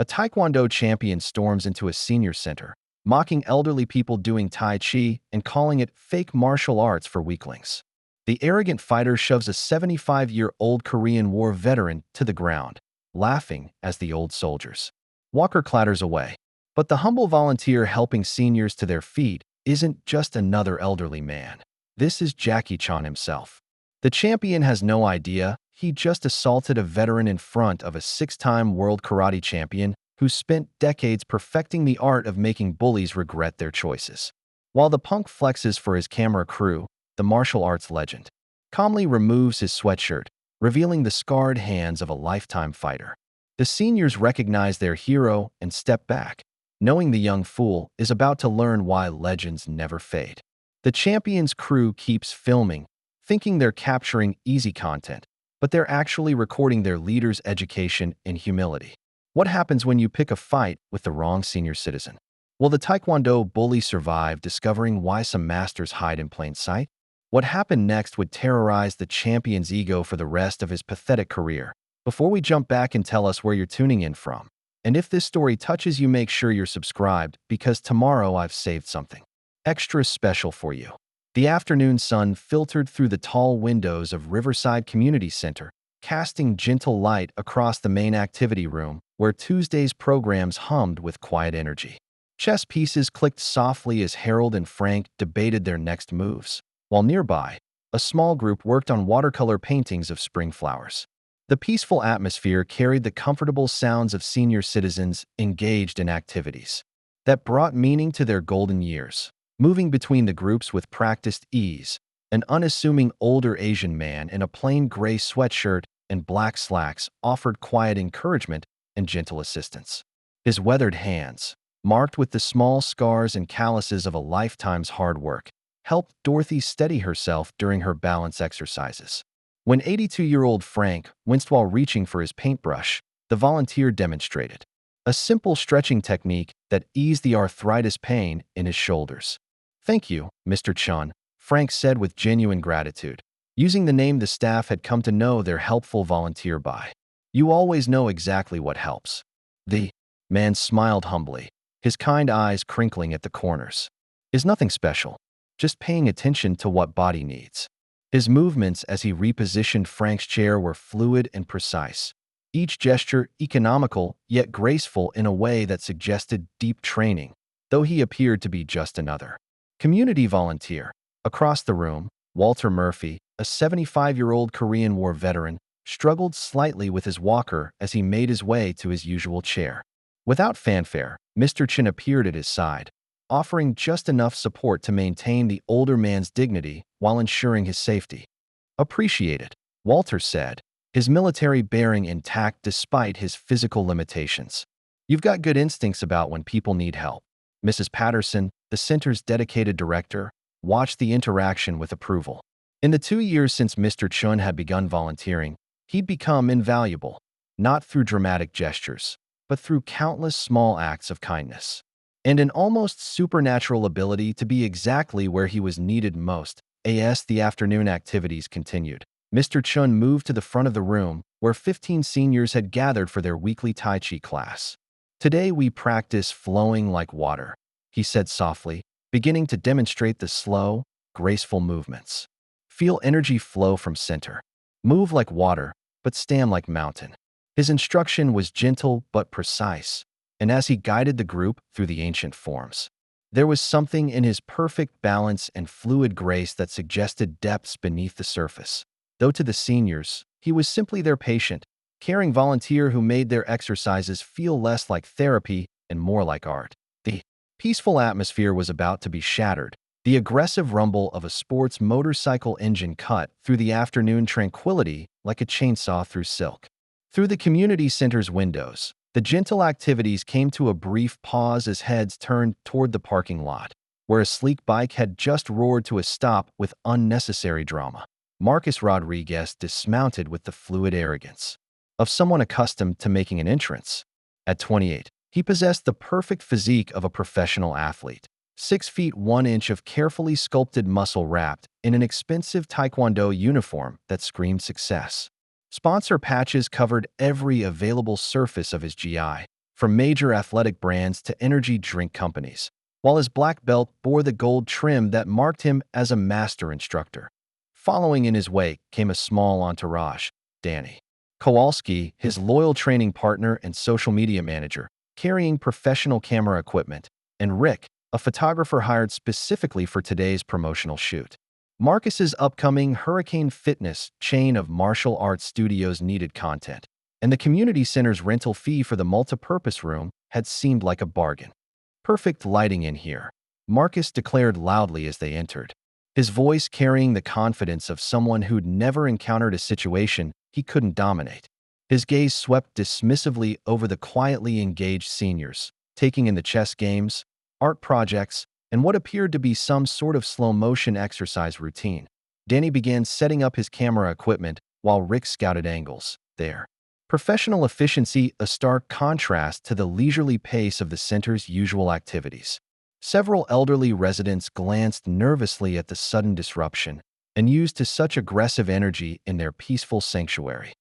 A Taekwondo champion storms into a senior center, mocking elderly people doing Tai Chi and calling it fake martial arts for weaklings. The arrogant fighter shoves a 75-year-old Korean War veteran to the ground, laughing as the old soldiers. Walker clatters away. But the humble volunteer helping seniors to their feet isn't just another elderly man. This is Jackie Chan himself. The champion has no idea he just assaulted a veteran in front of a 6-time world karate champion who spent decades perfecting the art of making bullies regret their choices. While the punk flexes for his camera crew, the martial arts legend calmly removes his sweatshirt, revealing the scarred hands of a lifetime fighter. The seniors recognize their hero and step back, knowing the young fool is about to learn why legends never fade. The champion's crew keeps filming, thinking they're capturing easy content, but they're actually recording their leader's education and humility. What happens when you pick a fight with the wrong senior citizen? Will the Taekwondo bully survive, discovering why some masters hide in plain sight? What happened next would terrorize the champion's ego for the rest of his pathetic career. Before we jump back and tell us where you're tuning in from, and if this story touches you, make sure you're subscribed, because tomorrow I've saved something extra special for you. The afternoon sun filtered through the tall windows of Riverside Community Center, casting gentle light across the main activity room, where Tuesday's programs hummed with quiet energy. Chess pieces clicked softly as Harold and Frank debated their next moves, while nearby, a small group worked on watercolor paintings of spring flowers. The peaceful atmosphere carried the comfortable sounds of senior citizens engaged in activities that brought meaning to their golden years. Moving between the groups with practiced ease, an unassuming older Asian man in a plain gray sweatshirt and black slacks offered quiet encouragement and gentle assistance. His weathered hands, marked with the small scars and calluses of a lifetime's hard work, helped Dorothy steady herself during her balance exercises. When 82-year-old Frank winced while reaching for his paintbrush, the volunteer demonstrated a simple stretching technique that eased the arthritis pain in his shoulders. "Thank you, Mr. Chun," Frank said with genuine gratitude, using the name the staff had come to know their helpful volunteer by. "You always know exactly what helps." The man smiled humbly, his kind eyes crinkling at the corners. "Is nothing special, just paying attention to what body needs." His movements as he repositioned Frank's chair were fluid and precise, each gesture economical yet graceful in a way that suggested deep training, though he appeared to be just another community volunteer. Across the room, Walter Murphy, a 75-year-old Korean War veteran, struggled slightly with his walker as he made his way to his usual chair. Without fanfare, Mr. Chin appeared at his side, offering just enough support to maintain the older man's dignity while ensuring his safety. "Appreciated," Walter said, his military bearing intact despite his physical limitations. "You've got good instincts about when people need help." Mrs. Patterson, the center's dedicated director, watched the interaction with approval. In the 2 years since Mr. Chun had begun volunteering, he'd become invaluable, not through dramatic gestures, but through countless small acts of kindness, and an almost supernatural ability to be exactly where he was needed most. As the afternoon activities continued, Mr. Chun moved to the front of the room, where 15 seniors had gathered for their weekly Tai Chi class. "Today we practice flowing like water," he said softly, beginning to demonstrate the slow, graceful movements. "Feel energy flow from center. Move like water, but stand like mountain." His instruction was gentle but precise, and as he guided the group through the ancient forms, there was something in his perfect balance and fluid grace that suggested depths beneath the surface. Though to the seniors, he was simply their patient, caring volunteer who made their exercises feel less like therapy and more like art. The peaceful atmosphere was about to be shattered. The aggressive rumble of a sports motorcycle engine cut through the afternoon tranquility like a chainsaw through silk. Through the community center's windows, the gentle activities came to a brief pause as heads turned toward the parking lot, where a sleek bike had just roared to a stop with unnecessary drama. Marcus Rodriguez dismounted with the fluid arrogance of someone accustomed to making an entrance. At 28, he possessed the perfect physique of a professional athlete. 6 feet 1 inch of carefully sculpted muscle wrapped in an expensive Taekwondo uniform that screamed success. Sponsor patches covered every available surface of his GI, from major athletic brands to energy drink companies, while his black belt bore the gold trim that marked him as a master instructor. Following in his wake came a small entourage: Danny Kowalski, his loyal training partner and social media manager, carrying professional camera equipment, and Rick, a photographer hired specifically for today's promotional shoot. Marcus's upcoming Hurricane Fitness chain of martial arts studios needed content, and the community center's rental fee for the multipurpose room had seemed like a bargain. "Perfect lighting in here," Marcus declared loudly as they entered, his voice carrying the confidence of someone who'd never encountered a situation he couldn't dominate. His gaze swept dismissively over the quietly engaged seniors, taking in the chess games, art projects, and what appeared to be some sort of slow-motion exercise routine. Danny began setting up his camera equipment while Rick scouted angles. There, professional efficiency, a stark contrast to the leisurely pace of the center's usual activities. Several elderly residents glanced nervously at the sudden disruption and used to such aggressive energy in their peaceful sanctuary.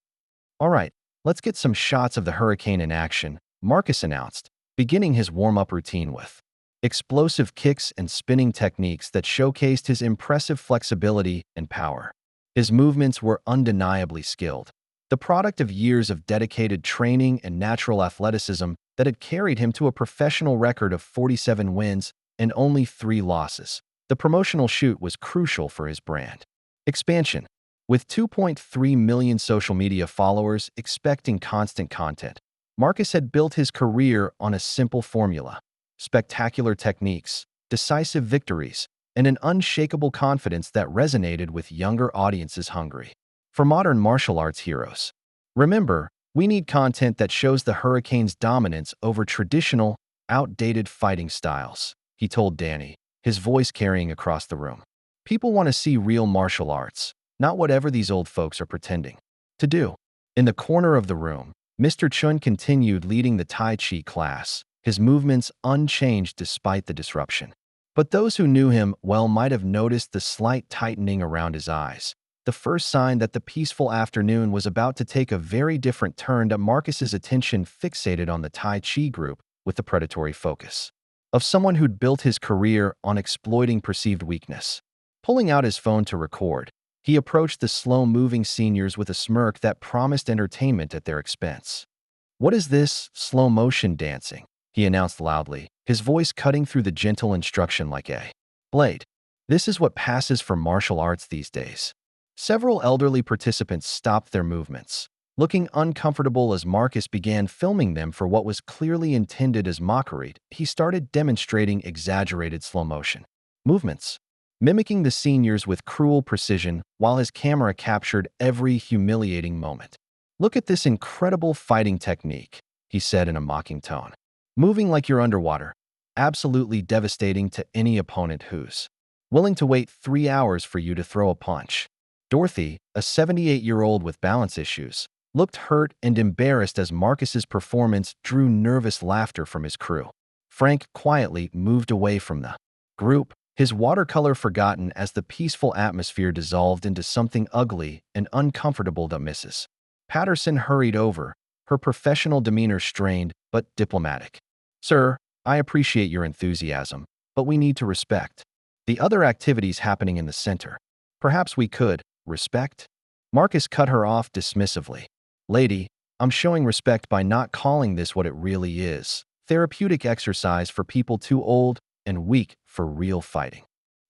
"All right, let's get some shots of the hurricane in action," Marcus announced, beginning his warm-up routine with explosive kicks and spinning techniques that showcased his impressive flexibility and power. His movements were undeniably skilled, the product of years of dedicated training and natural athleticism that had carried him to a professional record of 47 wins and only 3 losses. The promotional shoot was crucial for his brand expansion. With 2.3 million social media followers expecting constant content, Marcus had built his career on a simple formula: spectacular techniques, decisive victories, and an unshakable confidence that resonated with younger audiences hungry for modern martial arts heroes. "Remember, we need content that shows the Hurricane's dominance over traditional, outdated fighting styles," he told Danny, his voice carrying across the room. "People want to see real martial arts, not whatever these old folks are pretending to do." In the corner of the room, Mr. Chun continued leading the Tai Chi class, his movements unchanged despite the disruption. But those who knew him well might have noticed the slight tightening around his eyes, the first sign that the peaceful afternoon was about to take a very different turn. Marcus's attention fixated on the Tai Chi group with the predatory focus of someone who'd built his career on exploiting perceived weakness. Pulling out his phone to record, he approached the slow-moving seniors with a smirk that promised entertainment at their expense. "What is this slow-motion dancing?" he announced loudly, his voice cutting through the gentle instruction like a blade. "This is what passes for martial arts these days." Several elderly participants stopped their movements, looking uncomfortable as Marcus began filming them for what was clearly intended as mockery. He started demonstrating exaggerated slow-motion movements, mimicking the seniors with cruel precision while his camera captured every humiliating moment. "Look at this incredible fighting technique," he said in a mocking tone. "Moving like you're underwater, absolutely devastating to any opponent who's willing to wait 3 hours for you to throw a punch." Dorothy, a 78-year-old with balance issues, looked hurt and embarrassed as Marcus's performance drew nervous laughter from his crew. Frank quietly moved away from the group, his watercolor forgotten as the peaceful atmosphere dissolved into something ugly and uncomfortable. Mrs. Patterson hurried over, her professional demeanor strained but diplomatic. "Sir, I appreciate your enthusiasm, but we need to respect the other activities happening in the center. Perhaps we could respect?" Marcus cut her off dismissively. "Lady, I'm showing respect by not calling this what it really is: therapeutic exercise for people too old and weak for real fighting."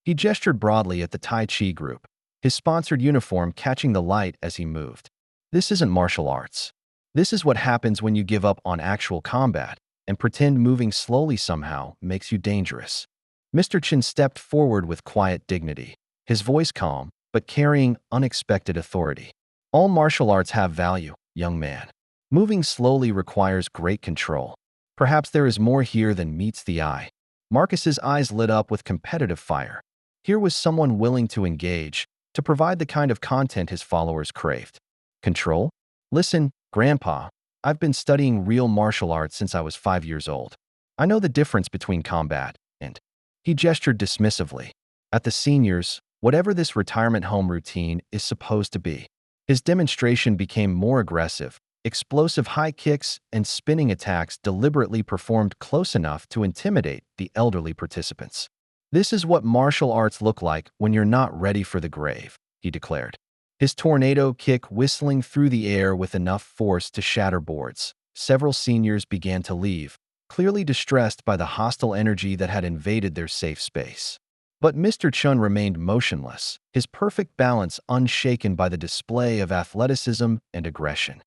He gestured broadly at the Tai Chi group, his sponsored uniform catching the light as he moved. "This isn't martial arts. This is what happens when you give up on actual combat and pretend moving slowly somehow makes you dangerous." Mr. Chin stepped forward with quiet dignity, his voice calm but carrying unexpected authority. "All martial arts have value, young man. Moving slowly requires great control. Perhaps there is more here than meets the eye." Marcus's eyes lit up with competitive fire. Here was someone willing to engage, to provide the kind of content his followers craved. Control? "Listen, Grandpa, I've been studying real martial arts since I was 5 years old. I know the difference between combat and—" He gestured dismissively at the seniors, whatever this retirement home routine is supposed to be. His demonstration became more aggressive, explosive high kicks and spinning attacks deliberately performed close enough to intimidate the elderly participants. "This is what martial arts look like when you're not ready for the grave," he declared. His tornado kick whistling through the air with enough force to shatter boards. Several seniors began to leave, clearly distressed by the hostile energy that had invaded their safe space. But Mr. Chun remained motionless, his perfect balance unshaken by the display of athleticism and aggression.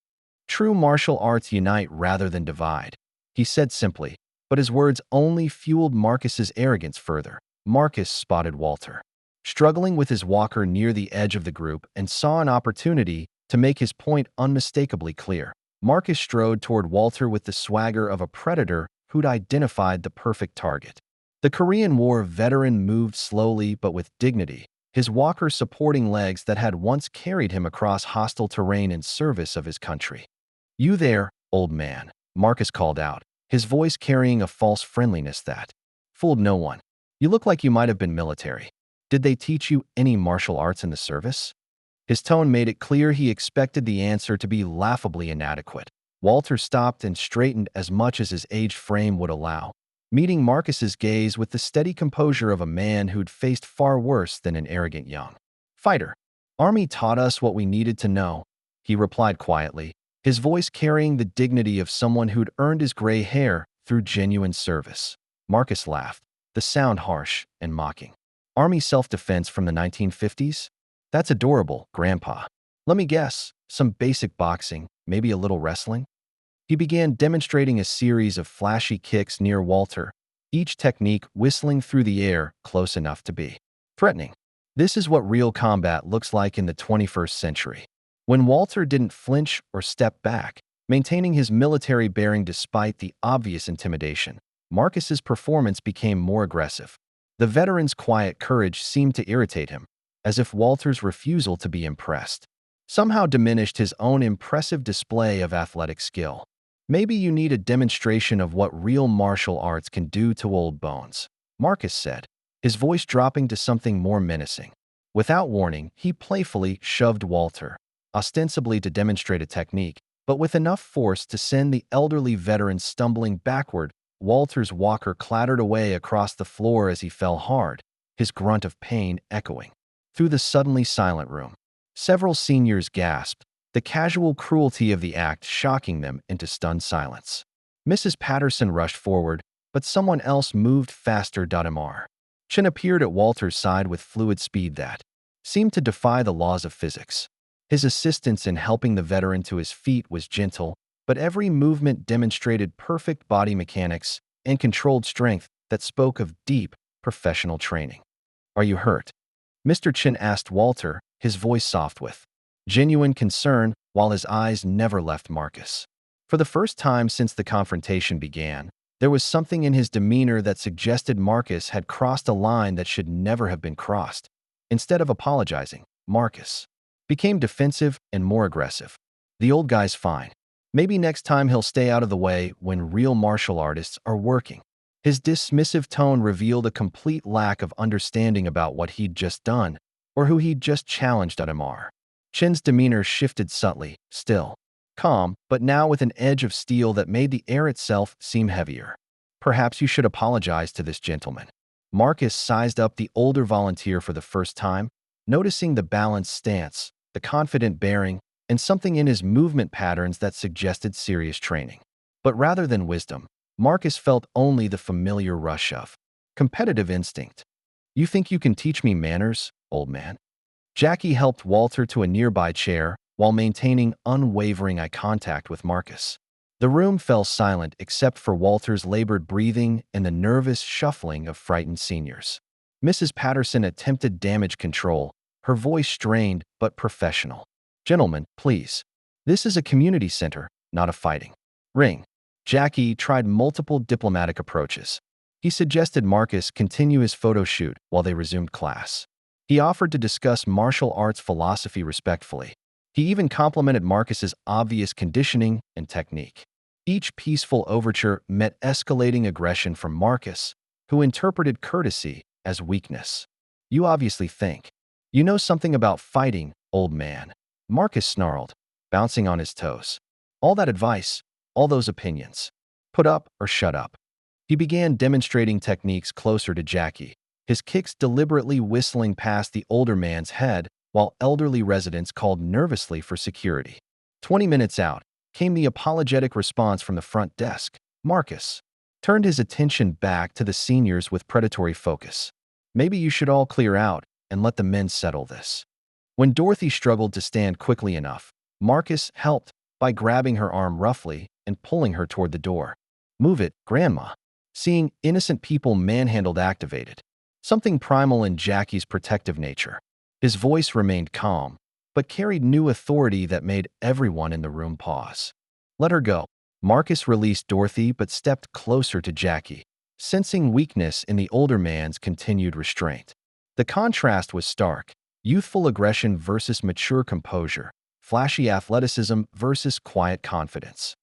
"True martial arts unite rather than divide," he said simply, but his words only fueled Marcus's arrogance further. Marcus spotted Walter struggling with his walker near the edge of the group and saw an opportunity to make his point unmistakably clear. Marcus strode toward Walter with the swagger of a predator who'd identified the perfect target. The Korean War veteran moved slowly but with dignity, his walker supporting legs that had once carried him across hostile terrain in service of his country. "You there, old man," Marcus called out, his voice carrying a false friendliness that fooled no one. "You look like you might have been military. Did they teach you any martial arts in the service?" His tone made it clear he expected the answer to be laughably inadequate. Walter stopped and straightened as much as his aged frame would allow, meeting Marcus's gaze with the steady composure of a man who'd faced far worse than an arrogant young fighter. "Army taught us what we needed to know," he replied quietly, his voice carrying the dignity of someone who'd earned his gray hair through genuine service. Marcus laughed, the sound harsh and mocking. "Army self-defense from the 1950s? That's adorable, Grandpa. Let me guess, some basic boxing, maybe a little wrestling?" He began demonstrating a series of flashy kicks near Walter, each technique whistling through the air close enough to be threatening. This is what real combat looks like in the 21st century. When Walter didn't flinch or step back, maintaining his military bearing despite the obvious intimidation, Marcus's performance became more aggressive. The veteran's quiet courage seemed to irritate him, as if Walter's refusal to be impressed somehow diminished his own impressive display of athletic skill. "Maybe you need a demonstration of what real martial arts can do to old bones," Marcus said, his voice dropping to something more menacing. Without warning, he playfully shoved Walter, ostensibly to demonstrate a technique, but with enough force to send the elderly veteran stumbling backward. Walter's walker clattered away across the floor as he fell hard, his grunt of pain echoing through the suddenly silent room. Several seniors gasped, the casual cruelty of the act shocking them into stunned silence. Mrs. Patterson rushed forward, but someone else moved faster. Mr. Chin appeared at Walter's side with fluid speed that seemed to defy the laws of physics. His assistance in helping the veteran to his feet was gentle, but every movement demonstrated perfect body mechanics and controlled strength that spoke of deep, professional training. "Are you hurt?" Mr. Chin asked Walter, his voice soft with genuine concern, while his eyes never left Marcus. For the first time since the confrontation began, there was something in his demeanor that suggested Marcus had crossed a line that should never have been crossed. Instead of apologizing, Marcus became defensive and more aggressive. "The old guy's fine. Maybe next time he'll stay out of the way when real martial artists are working." His dismissive tone revealed a complete lack of understanding about what he'd just done or who he'd just challenged. Mr. Chin's demeanor shifted subtly, still calm, but now with an edge of steel that made the air itself seem heavier. "Perhaps you should apologize to this gentleman." Marcus sized up the older volunteer for the first time, noticing the balanced stance, the confident bearing, and something in his movement patterns that suggested serious training. But rather than wisdom, Marcus felt only the familiar rush of competitive instinct. "You think you can teach me manners, old man?" Jackie helped Walter to a nearby chair while maintaining unwavering eye contact with Marcus. The room fell silent except for Walter's labored breathing and the nervous shuffling of frightened seniors. Mrs. Patterson attempted damage control, her voice strained but professional. "Gentlemen, please. This is a community center, not a fighting ring." Jackie tried multiple diplomatic approaches. He suggested Marcus continue his photo shoot while they resumed class. He offered to discuss martial arts philosophy respectfully. He even complimented Marcus's obvious conditioning and technique. Each peaceful overture met escalating aggression from Marcus, who interpreted courtesy as weakness. "You obviously think you know something about fighting, old man," Marcus snarled, bouncing on his toes. All that advice, all those opinions. Put up or shut up. He began demonstrating techniques closer to Jackie, his kicks deliberately whistling past the older man's head while elderly residents called nervously for security. 20 minutes out, came the apologetic response from the front desk. Marcus turned his attention back to the seniors with predatory focus. Maybe you should all clear out and let the men settle this. When Dorothy struggled to stand quickly enough, Marcus helped by grabbing her arm roughly and pulling her toward the door. Move it, Grandma. Seeing innocent people manhandled activated something primal in Jackie's protective nature. His voice remained calm, but carried new authority that made everyone in the room pause. Let her go. Marcus released Dorothy but stepped closer to Jackie, sensing weakness in the older man's continued restraint. The contrast was stark: youthful aggression versus mature composure, flashy athleticism versus quiet confidence.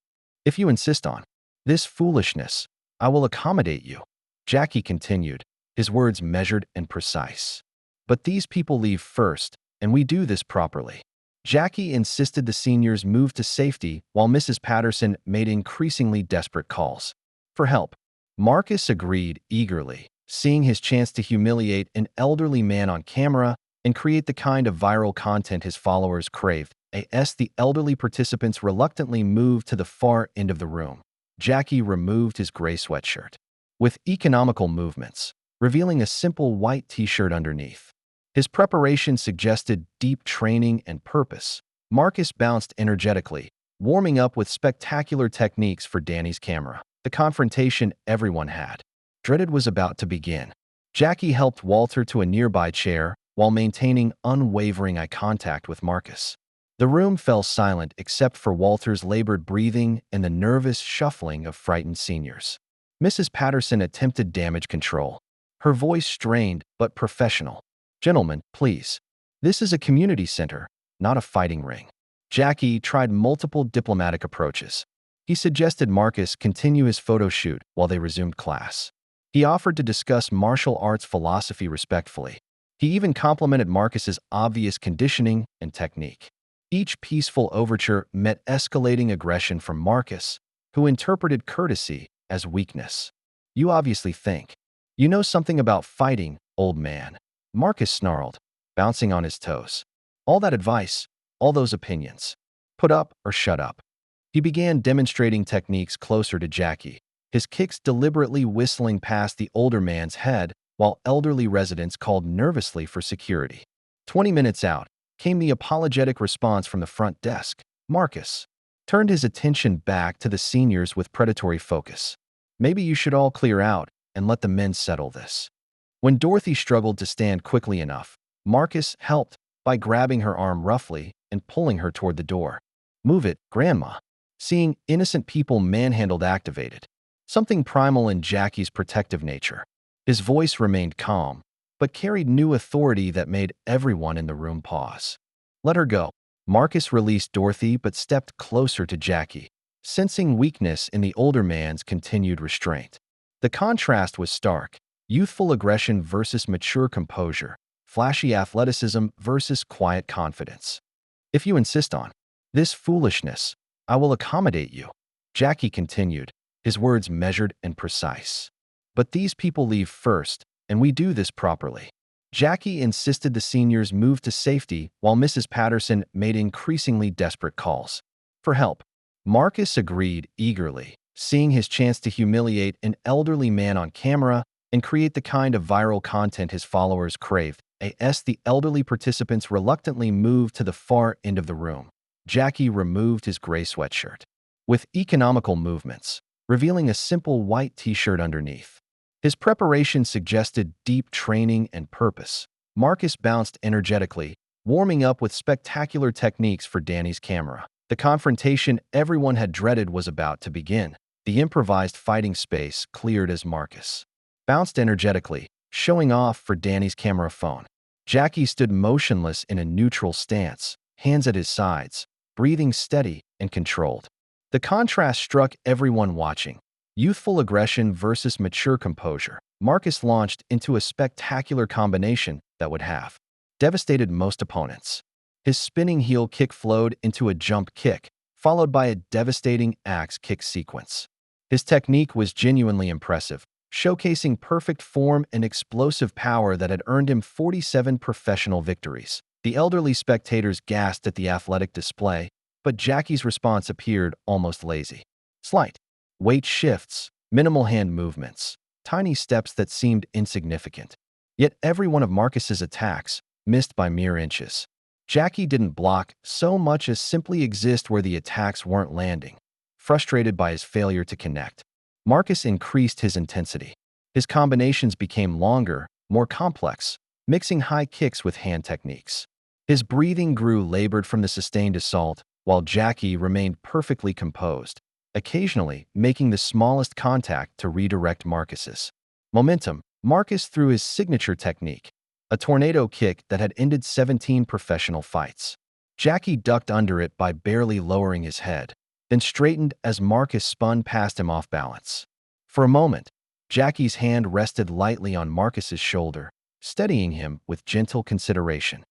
If you insist on this foolishness, I will accommodate you, Jackie continued, his words measured and precise. But these people leave first, and we do this properly. Jackie insisted the seniors move to safety while Mrs. Patterson made increasingly desperate calls for help. Marcus agreed eagerly, seeing his chance to humiliate an elderly man on camera and create the kind of viral content his followers craved. The elderly participants reluctantly moved to the far end of the room. Jackie removed his gray sweatshirt with economical movements, revealing a simple white t-shirt underneath. His preparation suggested deep training and purpose. Marcus bounced energetically, warming up with spectacular techniques for Danny's camera. The confrontation everyone had dreaded was about to begin. Jackie helped Walter to a nearby chair while maintaining unwavering eye contact with Marcus. The room fell silent except for Walter's labored breathing and the nervous shuffling of frightened seniors. Mrs. Patterson attempted damage control, her voice strained but professional. Gentlemen, please. This is a community center, not a fighting ring. Jackie tried multiple diplomatic approaches. He suggested Marcus continue his photo shoot while they resumed class. He offered to discuss martial arts philosophy respectfully. He even complimented Marcus's obvious conditioning and technique. Each peaceful overture met escalating aggression from Marcus, who interpreted courtesy as weakness. You obviously think you know something about fighting, old man, Marcus snarled, bouncing on his toes. All that advice, all those opinions. Put up or shut up. He began demonstrating techniques closer to Jackie, his kicks deliberately whistling past the older man's head while elderly residents called nervously for security. 20 minutes out, came the apologetic response from the front desk. Marcus turned his attention back to the seniors with predatory focus. Maybe you should all clear out and let the men settle this. When Dorothy struggled to stand quickly enough, Marcus helped by grabbing her arm roughly and pulling her toward the door. Move it, Grandma. Seeing innocent people manhandled activated something primal in Jackie's protective nature. His voice remained calm, but carried new authority that made everyone in the room pause. Let her go. Marcus released Dorothy but stepped closer to Jackie, sensing weakness in the older man's continued restraint. The contrast was stark: youthful aggression versus mature composure, flashy athleticism versus quiet confidence. If you insist on this foolishness, I will accommodate you, Jackie continued, his words measured and precise. But these people leave first, and we do this properly. Jackie insisted the seniors move to safety while Mrs. Patterson made increasingly desperate calls for help. Marcus agreed eagerly, seeing his chance to humiliate an elderly man on camera and create the kind of viral content his followers craved. The elderly participants reluctantly moved to the far end of the room. Jackie removed his gray sweatshirt with economical movements, revealing a simple white t-shirt underneath. His preparation suggested deep training and purpose. Marcus bounced energetically, warming up with spectacular techniques for Danny's camera. The confrontation everyone had dreaded was about to begin. The improvised fighting space cleared as Marcus bounced energetically, showing off for Danny's camera phone. Jackie stood motionless in a neutral stance, hands at his sides, breathing steady and controlled. The contrast struck everyone watching: youthful aggression versus mature composure. Marcus launched into a spectacular combination that would have devastated most opponents. His spinning heel kick flowed into a jump kick, followed by a devastating axe kick sequence. His technique was genuinely impressive, showcasing perfect form and explosive power that had earned him 47 professional victories. The elderly spectators gasped at the athletic display, but Jackie's response appeared almost lazy. Slight weight shifts, minimal hand movements, tiny steps that seemed insignificant. Yet every one of Marcus's attacks missed by mere inches. Jackie didn't block so much as simply exist where the attacks weren't landing. Frustrated by his failure to connect, Marcus increased his intensity. His combinations became longer, more complex, mixing high kicks with hand techniques. His breathing grew labored from the sustained assault, while Jackie remained perfectly composed, occasionally making the smallest contact to redirect Marcus's momentum. Marcus threw his signature technique, a tornado kick that had ended 17 professional fights. Jackie ducked under it by barely lowering his head, then straightened as Marcus spun past him off balance. For a moment, Jackie's hand rested lightly on Marcus's shoulder, steadying him with gentle consideration.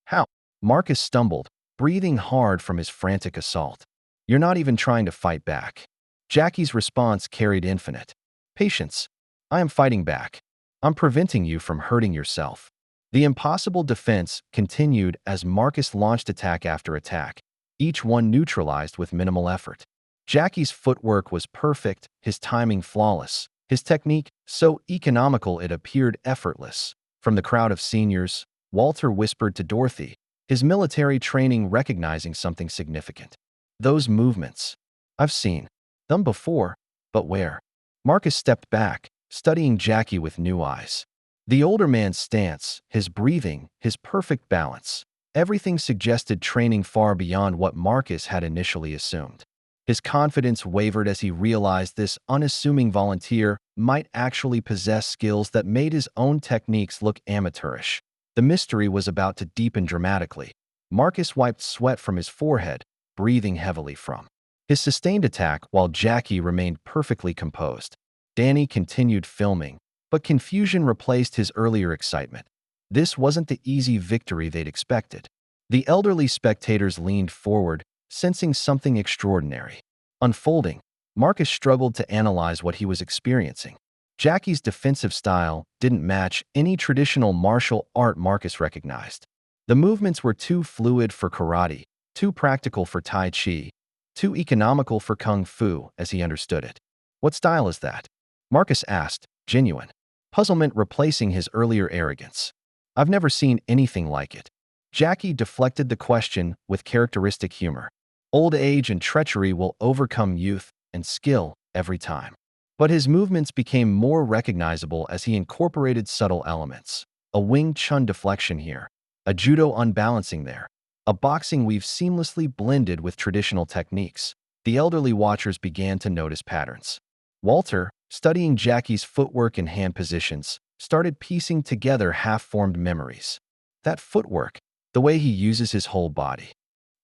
How? Marcus stumbled, breathing hard from his frantic assault. You're not even trying to fight back. Jackie's response carried infinite patience. I am fighting back. I'm preventing you from hurting yourself. The impossible defense continued as Marcus launched attack after attack, each one neutralized with minimal effort. Jackie's footwork was perfect, his timing flawless, his technique so economical it appeared effortless. From the crowd of seniors, Walter whispered to Dorothy, his military training recognizing something significant. Those movements. I've seen them before, but where? Marcus stepped back, studying Jackie with new eyes. The older man's stance, his breathing, his perfect balance, everything suggested training far beyond what Marcus had initially assumed. His confidence wavered as he realized this unassuming volunteer might actually possess skills that made his own techniques look amateurish. The mystery was about to deepen dramatically. Marcus wiped sweat from his forehead, breathing heavily from his sustained attack while Jackie remained perfectly composed. Danny continued filming, but confusion replaced his earlier excitement. This wasn't the easy victory they'd expected. The elderly spectators leaned forward, sensing something extraordinary unfolding. Marcus struggled to analyze what he was experiencing. Jackie's defensive style didn't match any traditional martial art Marcus recognized. The movements were too fluid for karate, too practical for Tai Chi, too economical for Kung Fu as he understood it. What style is that? Marcus asked, genuine puzzlement replacing his earlier arrogance. I've never seen anything like it. Jackie deflected the question with characteristic humor. Old age and treachery will overcome youth and skill every time. But his movements became more recognizable as he incorporated subtle elements. A Wing Chun deflection here, a judo unbalancing there, a boxing weave seamlessly blended with traditional techniques. The elderly watchers began to notice patterns. Walter, studying Jackie's footwork and hand positions, started piecing together half-formed memories. That footwork, the way he uses his whole body.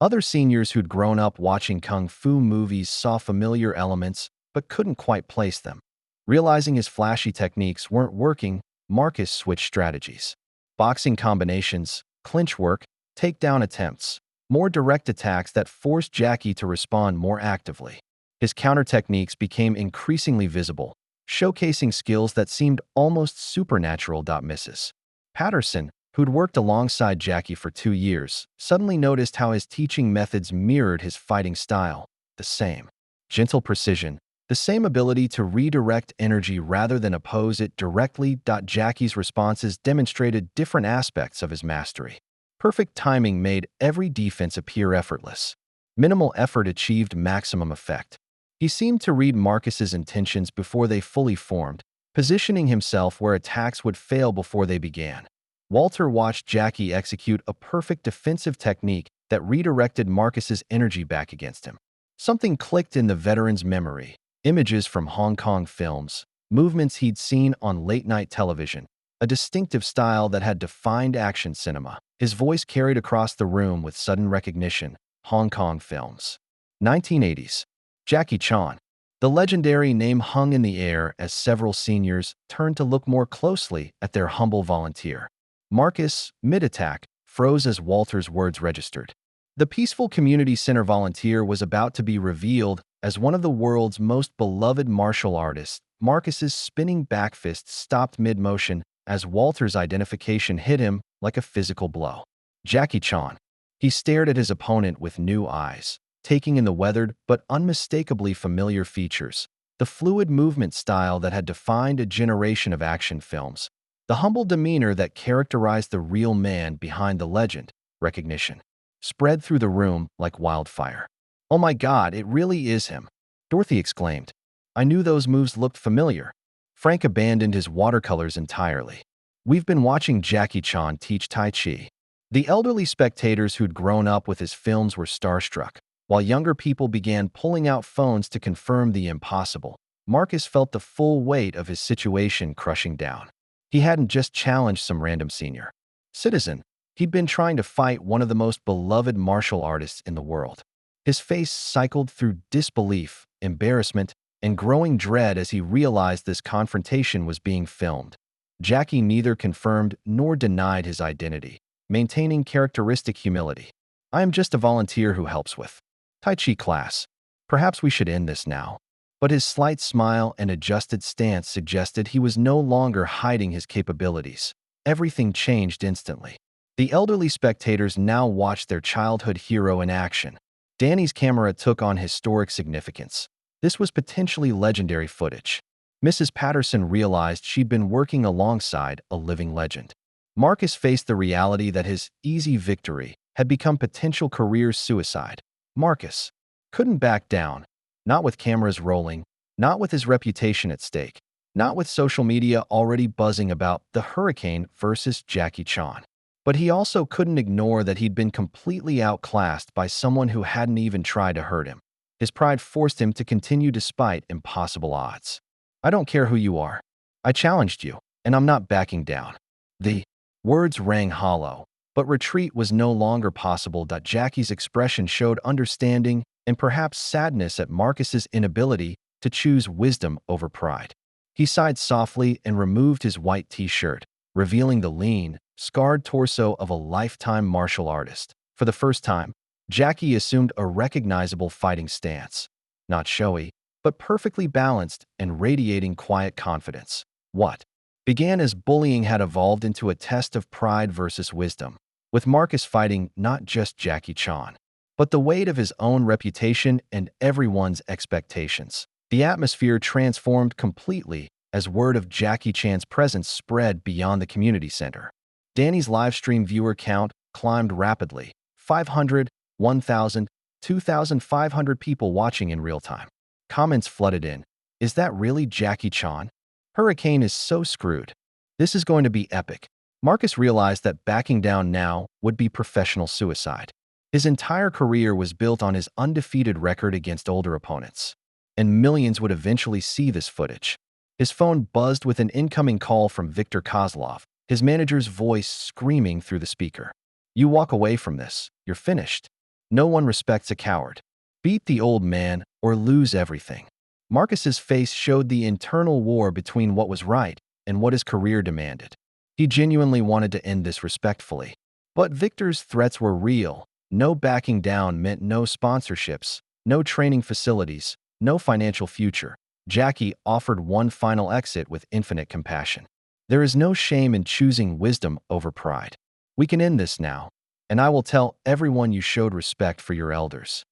Other seniors who'd grown up watching Kung Fu movies saw familiar elements but couldn't quite place them. Realizing his flashy techniques weren't working, Marcus switched strategies. Boxing combinations, clinch work, takedown attempts, more direct attacks that forced Jackie to respond more actively. His counter techniques became increasingly visible, showcasing skills that seemed almost supernatural. Mrs. Patterson, who'd worked alongside Jackie for 2 years, suddenly noticed how his teaching methods mirrored his fighting style. The same gentle precision, the same ability to redirect energy rather than oppose it directly. Jackie's responses demonstrated different aspects of his mastery. Perfect timing made every defense appear effortless. Minimal effort achieved maximum effect. He seemed to read Marcus's intentions before they fully formed, positioning himself where attacks would fail before they began. Walter watched Jackie execute a perfect defensive technique that redirected Marcus's energy back against him. Something clicked in the veteran's memory. Images from Hong Kong films, movements he'd seen on late-night television, a distinctive style that had defined action cinema. His voice carried across the room with sudden recognition. Hong Kong films. 1980s. Jackie Chan. The legendary name hung in the air as several seniors turned to look more closely at their humble volunteer. Marcus, mid-attack, froze as Walter's words registered. The peaceful community center volunteer was about to be revealed as one of the world's most beloved martial artists. Marcus's spinning back fist stopped mid-motion as Walter's identification hit him like a physical blow. Jackie Chan. He stared at his opponent with new eyes, taking in the weathered but unmistakably familiar features. The fluid movement style that had defined a generation of action films. The humble demeanor that characterized the real man behind the legend. Recognition spread through the room like wildfire. "Oh my God, it really is him!" Dorothy exclaimed. "I knew those moves looked familiar." Frank abandoned his watercolors entirely. "We've been watching Jackie Chan teach Tai Chi." The elderly spectators who'd grown up with his films were starstruck, while younger people began pulling out phones to confirm the impossible. Marcus felt the full weight of his situation crushing down. He hadn't just challenged some random senior citizen. He'd been trying to fight one of the most beloved martial artists in the world. His face cycled through disbelief, embarrassment, and growing dread as he realized this confrontation was being filmed. Jackie neither confirmed nor denied his identity, maintaining characteristic humility. "I am just a volunteer who helps with Tai Chi class. Perhaps we should end this now." But his slight smile and adjusted stance suggested he was no longer hiding his capabilities. Everything changed instantly. The elderly spectators now watched their childhood hero in action. Danny's camera took on historic significance. This was potentially legendary footage. Mrs. Patterson realized she'd been working alongside a living legend. Marcus faced the reality that his easy victory had become potential career suicide. Marcus couldn't back down, not with cameras rolling, not with his reputation at stake, not with social media already buzzing about the Hurricane versus Jackie Chan. But he also couldn't ignore that he'd been completely outclassed by someone who hadn't even tried to hurt him. His pride forced him to continue despite impossible odds. "I don't care who you are. I challenged you, and I'm not backing down." The words rang hollow, but retreat was no longer possible. Jackie's expression showed understanding and perhaps sadness at Marcus's inability to choose wisdom over pride. He sighed softly and removed his white t-shirt, revealing the lean, scarred torso of a lifetime martial artist. For the first time, Jackie assumed a recognizable fighting stance. Not showy, but perfectly balanced and radiating quiet confidence. What began as bullying had evolved into a test of pride versus wisdom, with Marcus fighting not just Jackie Chan, but the weight of his own reputation and everyone's expectations. The atmosphere transformed completely as word of Jackie Chan's presence spread beyond the community center. Danny's livestream viewer count climbed rapidly. 500, 1,000, 2,500 people watching in real time. Comments flooded in. "Is that really Jackie Chan? Hurricane is so screwed. This is going to be epic." Marcus realized that backing down now would be professional suicide. His entire career was built on his undefeated record against older opponents, and millions would eventually see this footage. His phone buzzed with an incoming call from Viktor Kozlov, his manager's voice screaming through the speaker. "You walk away from this, you're finished. No one respects a coward. Beat the old man or lose everything." Marcus's face showed the internal war between what was right and what his career demanded. He genuinely wanted to end this respectfully. But Victor's threats were real. No backing down meant no sponsorships, no training facilities, no financial future. Jackie offered one final exit with infinite compassion. "There is no shame in choosing wisdom over pride. We can end this now, and I will tell everyone you showed respect for your elders."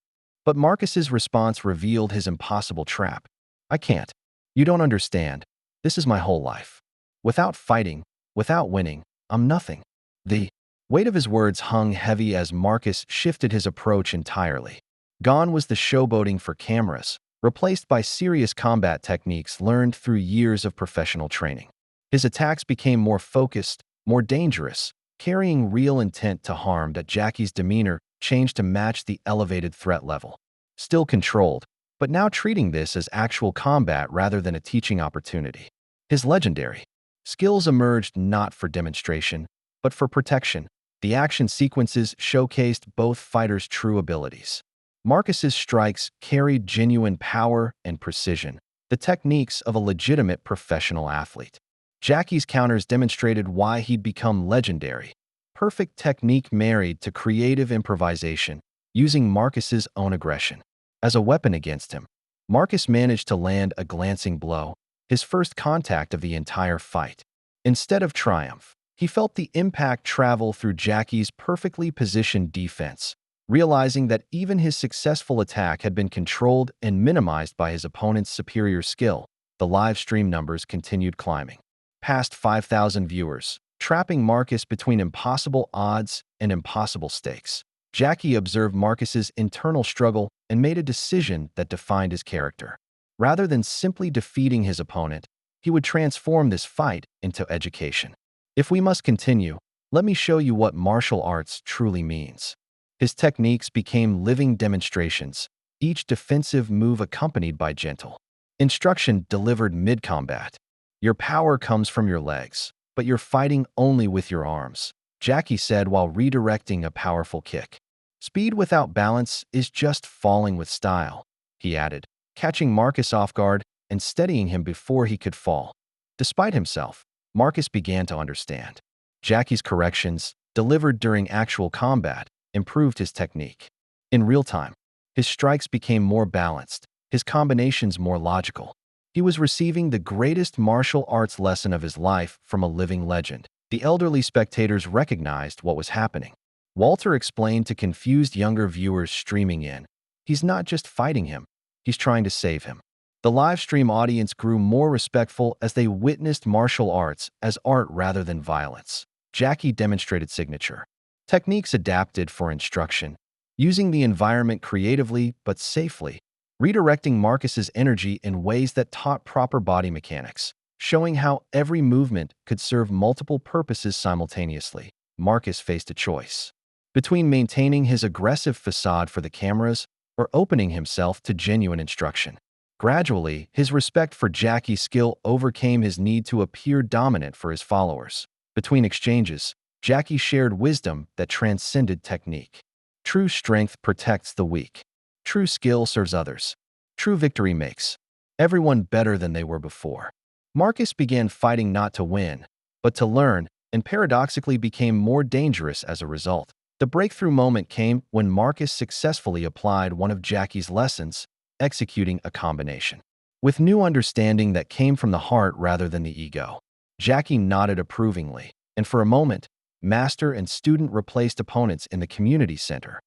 But Marcus's response revealed his impossible trap. "I can't. You don't understand. This is my whole life. Without fighting, without winning, I'm nothing." The weight of his words hung heavy as Marcus shifted his approach entirely. Gone was the showboating for cameras, replaced by serious combat techniques learned through years of professional training. His attacks became more focused, more dangerous, carrying real intent to harm. Jackie's demeanor changed to match the elevated threat level. Still controlled, but now treating this as actual combat rather than a teaching opportunity. His legendary skills emerged not for demonstration, but for protection. The action sequences showcased both fighters' true abilities. Marcus's strikes carried genuine power and precision, the techniques of a legitimate professional athlete. Jackie's counters demonstrated why he'd become legendary. Perfect technique married to creative improvisation. using Marcus's own aggression as a weapon against him. Marcus managed to land a glancing blow, his first contact of the entire fight. Instead of triumph, he felt the impact travel through Jackie's perfectly positioned defense, realizing that even his successful attack had been controlled and minimized by his opponent's superior skill. The live stream numbers continued climbing, past 5,000 viewers, trapping Marcus between impossible odds and impossible stakes. Jackie observed Marcus's internal struggle and made a decision that defined his character. Rather than simply defeating his opponent, he would transform this fight into education. If we must continue, let me show you what martial arts truly means. His techniques became living demonstrations, each defensive move accompanied by gentle instruction delivered mid-combat. Your power comes from your legs, but you're fighting only with your arms, Jackie said while redirecting a powerful kick. Speed without balance is just falling with style, he added, catching Marcus off guard and steadying him before he could fall. Despite himself, Marcus began to understand. Jackie's corrections, delivered during actual combat, improved his technique. In real time, his strikes became more balanced, his combinations more logical. He was receiving the greatest martial arts lesson of his life from a living legend. The elderly spectators recognized what was happening. Walter explained to confused younger viewers streaming in, "He's not just fighting him, he's trying to save him." The live stream audience grew more respectful as they witnessed martial arts as art rather than violence. Jackie demonstrated signature techniques adapted for instruction, using the environment creatively but safely, redirecting Marcus's energy in ways that taught proper body mechanics, showing how every movement could serve multiple purposes simultaneously. Marcus faced a choice between maintaining his aggressive facade for the cameras or opening himself to genuine instruction. Gradually, his respect for Jackie's skill overcame his need to appear dominant for his followers. Between exchanges, Jackie shared wisdom that transcended technique. True strength protects the weak. True skill serves others. True victory makes everyone better than they were before. Marcus began fighting not to win, but to learn, and paradoxically became more dangerous as a result. The breakthrough moment came when Marcus successfully applied one of Jackie's lessons, executing a combination with new understanding that came from the heart rather than the ego. Jackie nodded approvingly, and for a moment, master and student replaced opponents in the community center.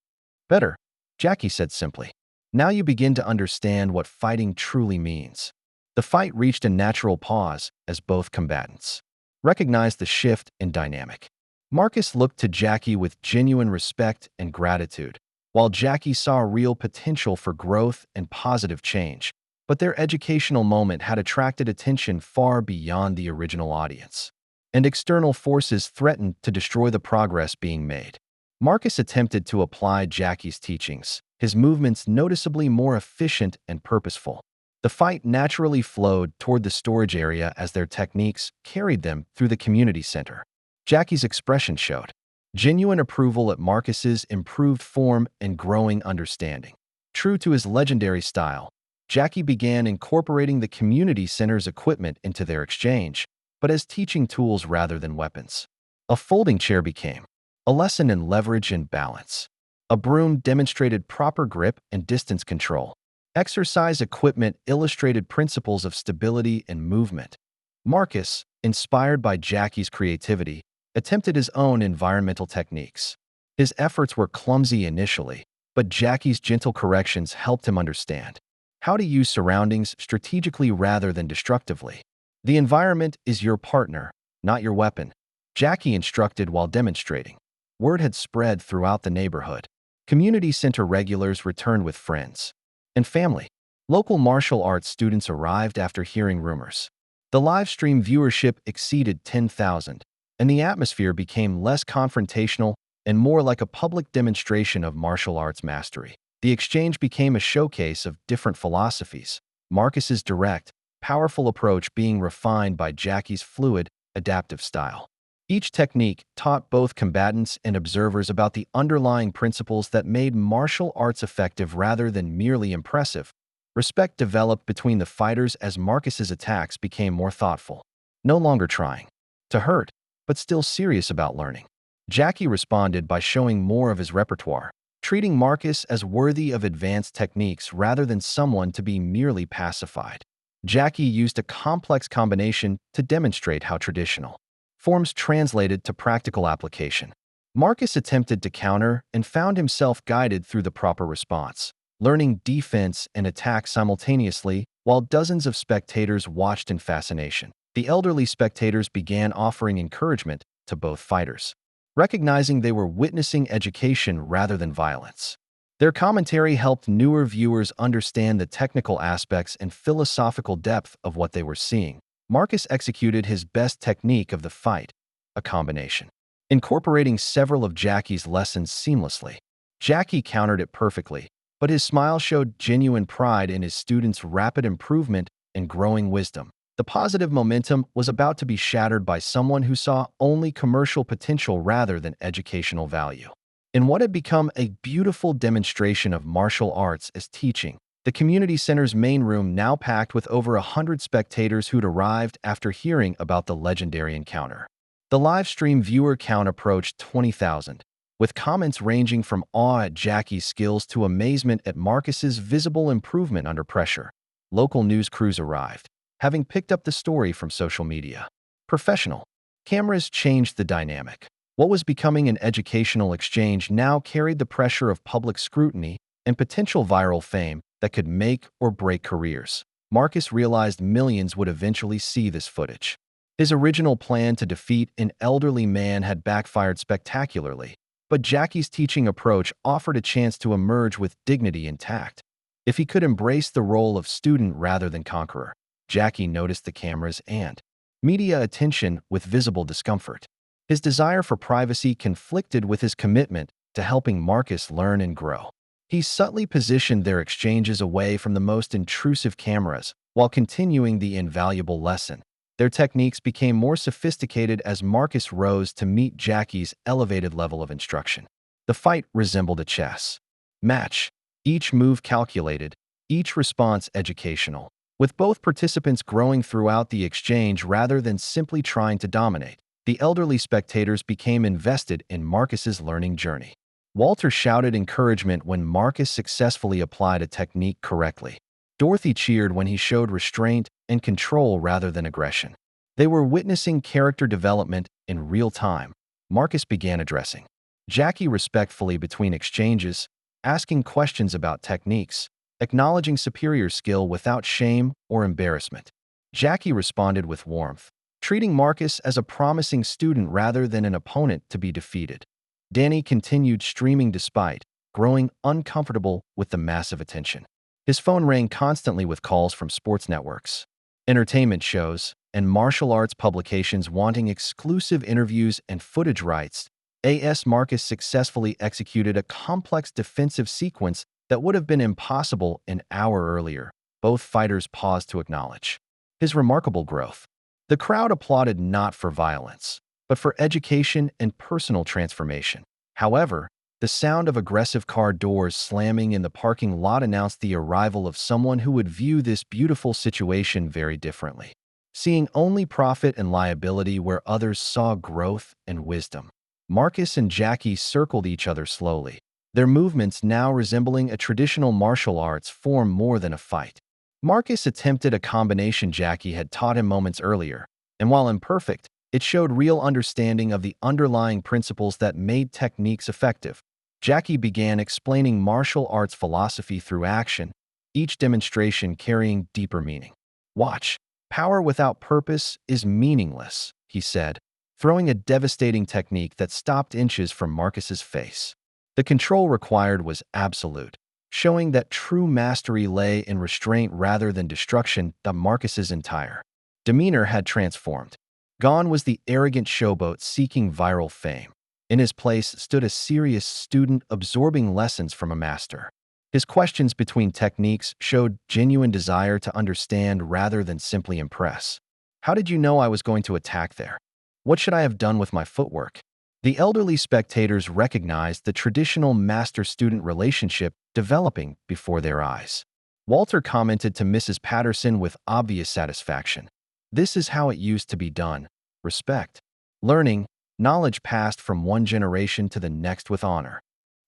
"Better," Jackie said simply. "Now you begin to understand what fighting truly means." The fight reached a natural pause as both combatants recognized the shift in dynamic. Marcus looked to Jackie with genuine respect and gratitude, while Jackie saw real potential for growth and positive change. But their educational moment had attracted attention far beyond the original audience, and external forces threatened to destroy the progress being made. Marcus attempted to apply Jackie's teachings, his movements noticeably more efficient and purposeful. The fight naturally flowed toward the storage area as their techniques carried them through the community center. Jackie's expression showed genuine approval at Marcus's improved form and growing understanding. True to his legendary style, Jackie began incorporating the community center's equipment into their exchange, but as teaching tools rather than weapons. A folding chair became a lesson in leverage and balance. A broom demonstrated proper grip and distance control. Exercise equipment illustrated principles of stability and movement. Marcus, inspired by Jackie's creativity, attempted his own environmental techniques. His efforts were clumsy initially, but Jackie's gentle corrections helped him understand how to use surroundings strategically rather than destructively. The environment is your partner, not your weapon, Jackie instructed while demonstrating. Word had spread throughout the neighborhood. Community center regulars returned with friends and family. Local martial arts students arrived after hearing rumors. The live stream viewership exceeded 10,000, and the atmosphere became less confrontational and more like a public demonstration of martial arts mastery. The exchange became a showcase of different philosophies, Marcus's direct, powerful approach being refined by Jackie's fluid, adaptive style. Each technique taught both combatants and observers about the underlying principles that made martial arts effective rather than merely impressive. Respect developed between the fighters as Marcus's attacks became more thoughtful, no longer trying to hurt, but still serious about learning. Jackie responded by showing more of his repertoire, treating Marcus as worthy of advanced techniques rather than someone to be merely pacified. Jackie used a complex combination to demonstrate how traditional forms translated to practical application. Marcus attempted to counter and found himself guided through the proper response, learning defense and attack simultaneously while dozens of spectators watched in fascination. The elderly spectators began offering encouragement to both fighters, recognizing they were witnessing education rather than violence. Their commentary helped newer viewers understand the technical aspects and philosophical depth of what they were seeing. Marcus executed his best technique of the fight, a combination, incorporating several of Jackie's lessons seamlessly. Jackie countered it perfectly, but his smile showed genuine pride in his students' rapid improvement and growing wisdom. The positive momentum was about to be shattered by someone who saw only commercial potential rather than educational value. In what had become a beautiful demonstration of martial arts as teaching, the community center's main room now packed with over 100 spectators who'd arrived after hearing about the legendary encounter. The live stream viewer count approached 20,000, with comments ranging from awe at Jackie's skills to amazement at Marcus's visible improvement under pressure. Local news crews arrived, having picked up the story from social media. Professional cameras changed the dynamic. What was becoming an educational exchange now carried the pressure of public scrutiny and potential viral fame that could make or break careers. Marcus realized millions would eventually see this footage. His original plan to defeat an elderly man had backfired spectacularly, but Jackie's teaching approach offered a chance to emerge with dignity intact. If he could embrace the role of student rather than conqueror, Jackie noticed the cameras and media attention with visible discomfort. His desire for privacy conflicted with his commitment to helping Marcus learn and grow. He subtly positioned their exchanges away from the most intrusive cameras while continuing the invaluable lesson. Their techniques became more sophisticated as Marcus rose to meet Jackie's elevated level of instruction. The fight resembled a chess match, each move calculated, each response educational, with both participants growing throughout the exchange rather than simply trying to dominate. The elderly spectators became invested in Marcus's learning journey. Walter shouted encouragement when Marcus successfully applied a technique correctly. Dorothy cheered when he showed restraint and control rather than aggression. They were witnessing character development in real time. Marcus began addressing Jackie respectfully between exchanges, asking questions about techniques, acknowledging superior skill without shame or embarrassment. Jackie responded with warmth, treating Marcus as a promising student rather than an opponent to be defeated. Danny continued streaming despite growing uncomfortable with the massive attention. His phone rang constantly with calls from sports networks, entertainment shows, and martial arts publications wanting exclusive interviews and footage rights. AS Marcus successfully executed a complex defensive sequence that would have been impossible an hour earlier. Both fighters paused to acknowledge his remarkable growth. The crowd applauded not for violence, but for education and personal transformation. However, the sound of aggressive car doors slamming in the parking lot announced the arrival of someone who would view this beautiful situation very differently, seeing only profit and liability where others saw growth and wisdom. Marcus and Jackie circled each other slowly, their movements now resembling a traditional martial arts form more than a fight. Marcus attempted a combination Jackie had taught him moments earlier, and while imperfect, it showed real understanding of the underlying principles that made techniques effective. Jackie began explaining martial arts philosophy through action, each demonstration carrying deeper meaning. Watch. Power without purpose is meaningless, he said, throwing a devastating technique that stopped inches from Marcus's face. The control required was absolute, showing that true mastery lay in restraint rather than destruction. Marcus's entire demeanor had transformed. Gone was the arrogant showboat seeking viral fame. In his place stood a serious student absorbing lessons from a master. His questions between techniques showed genuine desire to understand rather than simply impress. How did you know I was going to attack there? What should I have done with my footwork? The elderly spectators recognized the traditional master-student relationship developing before their eyes. Walter commented to Mrs. Patterson with obvious satisfaction. This is how it used to be done. Respect. Learning, knowledge passed from one generation to the next with honor.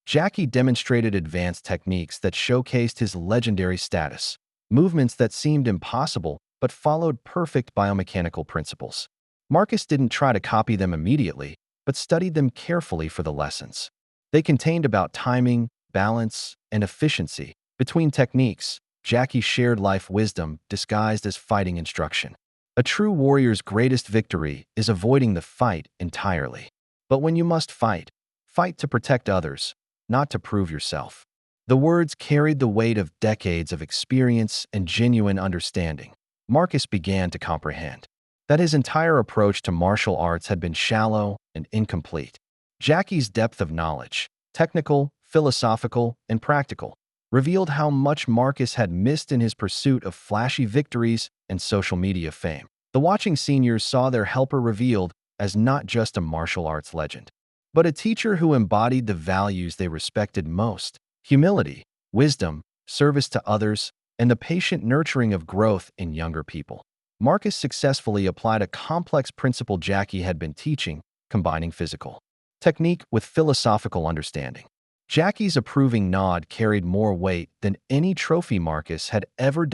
Jackie demonstrated advanced techniques that showcased his legendary status, movements that seemed impossible but followed perfect biomechanical principles. Marcus didn't try to copy them immediately, but studied them carefully for the lessons. They contained about timing, balance, and efficiency. Between techniques, Jackie shared life wisdom disguised as fighting instruction. A true warrior's greatest victory is avoiding the fight entirely. But when you must fight, fight to protect others, not to prove yourself. The words carried the weight of decades of experience and genuine understanding. Marcus began to comprehend that his entire approach to martial arts had been shallow and incomplete. Jackie's depth of knowledge, technical, philosophical, and practical, revealed how much Marcus had missed in his pursuit of flashy victories and social media fame. The watching seniors saw their helper revealed as not just a martial arts legend, but a teacher who embodied the values they respected most: humility, wisdom, service to others, and the patient nurturing of growth in younger people. Marcus successfully applied a complex principle Jackie had been teaching, combining physical technique with philosophical understanding. Jackie's approving nod carried more weight than any trophy Marcus had ever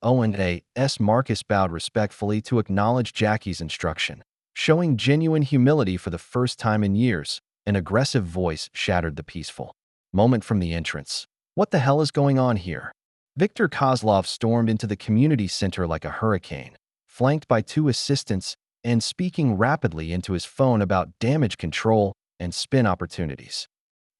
won. Marcus bowed respectfully to acknowledge Jackie's instruction. Showing genuine humility for the first time in years, an aggressive voice shattered the peaceful moment from the entrance. "What the hell is going on here?" Viktor Kozlov stormed into the community center like a hurricane, flanked by two assistants and speaking rapidly into his phone about damage control and spin opportunities.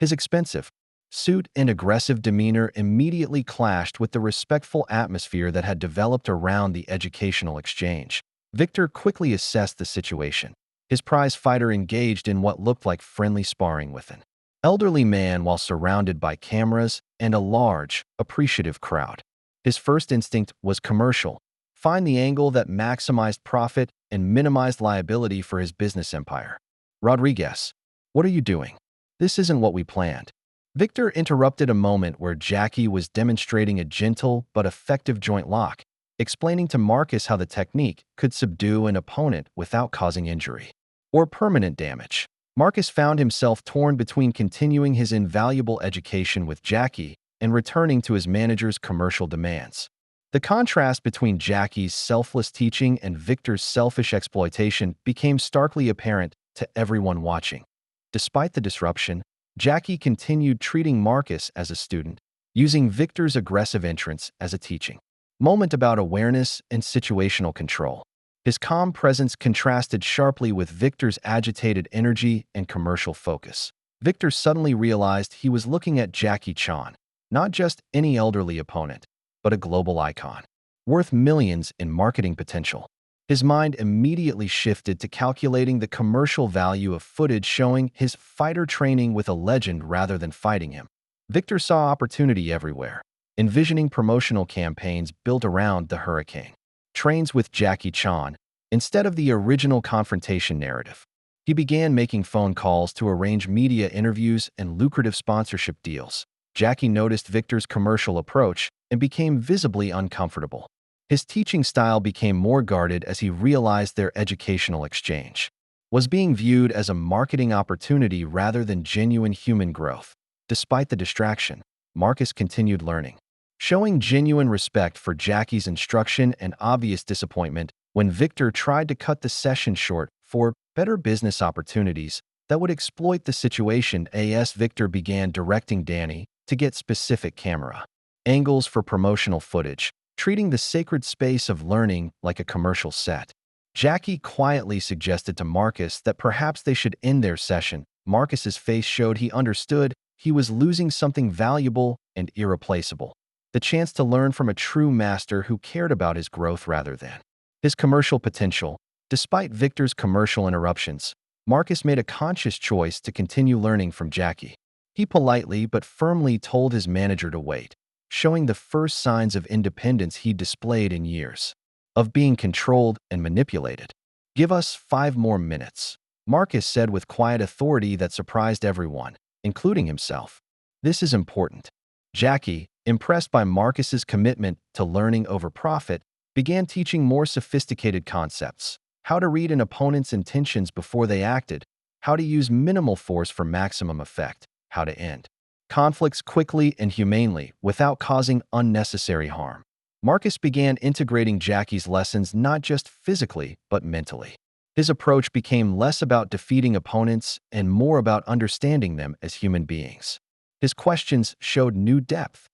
His expensive suit and aggressive demeanor immediately clashed with the respectful atmosphere that had developed around the educational exchange. Victor quickly assessed the situation. His prize fighter engaged in what looked like friendly sparring with an elderly man while surrounded by cameras and a large, appreciative crowd. His first instinct was commercial: find the angle that maximized profit and minimized liability for his business empire. "Rodriguez, what are you doing? This isn't what we planned." Victor interrupted a moment where Jackie was demonstrating a gentle but effective joint lock, explaining to Marcus how the technique could subdue an opponent without causing injury or permanent damage. Marcus found himself torn between continuing his invaluable education with Jackie and returning to his manager's commercial demands. The contrast between Jackie's selfless teaching and Victor's selfish exploitation became starkly apparent to everyone watching. Despite the disruption, Jackie continued treating Marcus as a student, using Victor's aggressive entrance as a teaching moment about awareness and situational control. His calm presence contrasted sharply with Victor's agitated energy and commercial focus. Victor suddenly realized he was looking at Jackie Chan, not just any elderly opponent, but a global icon, worth millions in marketing potential. His mind immediately shifted to calculating the commercial value of footage showing his fighter training with a legend rather than fighting him. Victor saw opportunity everywhere, envisioning promotional campaigns built around the hurricane trains with Jackie Chan instead of the original confrontation narrative. He began making phone calls to arrange media interviews and lucrative sponsorship deals. Jackie noticed Victor's commercial approach and became visibly uncomfortable. His teaching style became more guarded as he realized their educational exchange was being viewed as a marketing opportunity rather than genuine human growth. Despite the distraction, Marcus continued learning, showing genuine respect for Jackie's instruction and obvious disappointment when Victor tried to cut the session short for better business opportunities that would exploit the situation. Victor began directing Danny to get specific camera angles for promotional footage, treating the sacred space of learning like a commercial set. Jackie quietly suggested to Marcus that perhaps they should end their session. Marcus's face showed he understood he was losing something valuable and irreplaceable: the chance to learn from a true master who cared about his growth rather than his commercial potential. Despite Victor's commercial interruptions, Marcus made a conscious choice to continue learning from Jackie. He politely but firmly told his manager to wait, showing the first signs of independence he displayed in years of being controlled and manipulated. "Give us 5 more minutes," Marcus said with quiet authority that surprised everyone, including himself. "This is important." Jackie, impressed by Marcus's commitment to learning over profit, began teaching more sophisticated concepts: how to read an opponent's intentions before they acted, how to use minimal force for maximum effect, how to end conflicts quickly and humanely without causing unnecessary harm. Marcus began integrating Jackie's lessons not just physically, but mentally. His approach became less about defeating opponents and more about understanding them as human beings. His questions showed new depth.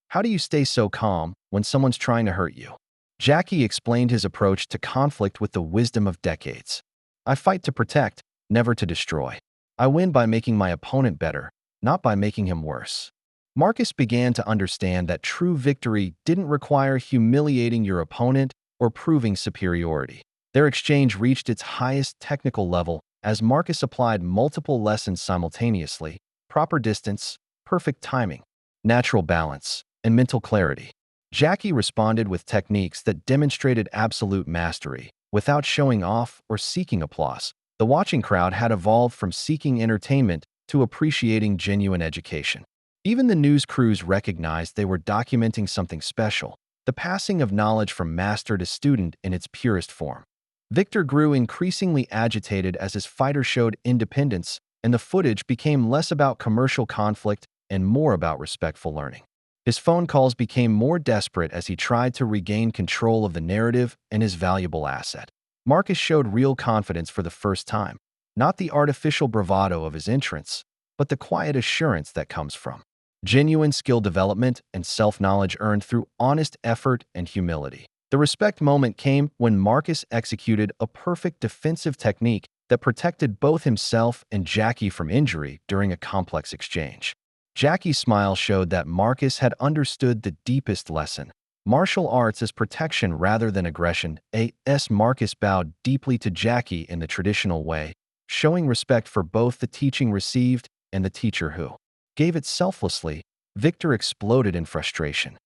How do you stay so calm when someone's trying to hurt you? Jackie explained his approach to conflict with the wisdom of decades. I fight to protect, never to destroy. I win by making my opponent better, not by making him worse. Marcus began to understand that true victory didn't require humiliating your opponent or proving superiority. Their exchange reached its highest technical level as Marcus applied multiple lessons simultaneously: proper distance, perfect timing, natural balance, and mental clarity. Jackie responded with techniques that demonstrated absolute mastery, without showing off or seeking applause. The watching crowd had evolved from seeking entertainment to appreciating genuine education. Even the news crews recognized they were documenting something special: the passing of knowledge from master to student in its purest form. Victor grew increasingly agitated as his fighter showed independence, and the footage became less about commercial conflict and more about respectful learning. His phone calls became more desperate as he tried to regain control of the narrative and his valuable asset. Marcus showed real confidence for the first time, not the artificial bravado of his entrance, but the quiet assurance that comes from genuine skill development and self-knowledge earned through honest effort and humility. The respect moment came when Marcus executed a perfect defensive technique that protected both himself and Jackie from injury during a complex exchange. Jackie's smile showed that Marcus had understood the deepest lesson: martial arts as protection rather than aggression. Marcus bowed deeply to Jackie in the traditional way, showing respect for both the teaching received and the teacher who gave it selflessly. Victor exploded in frustration.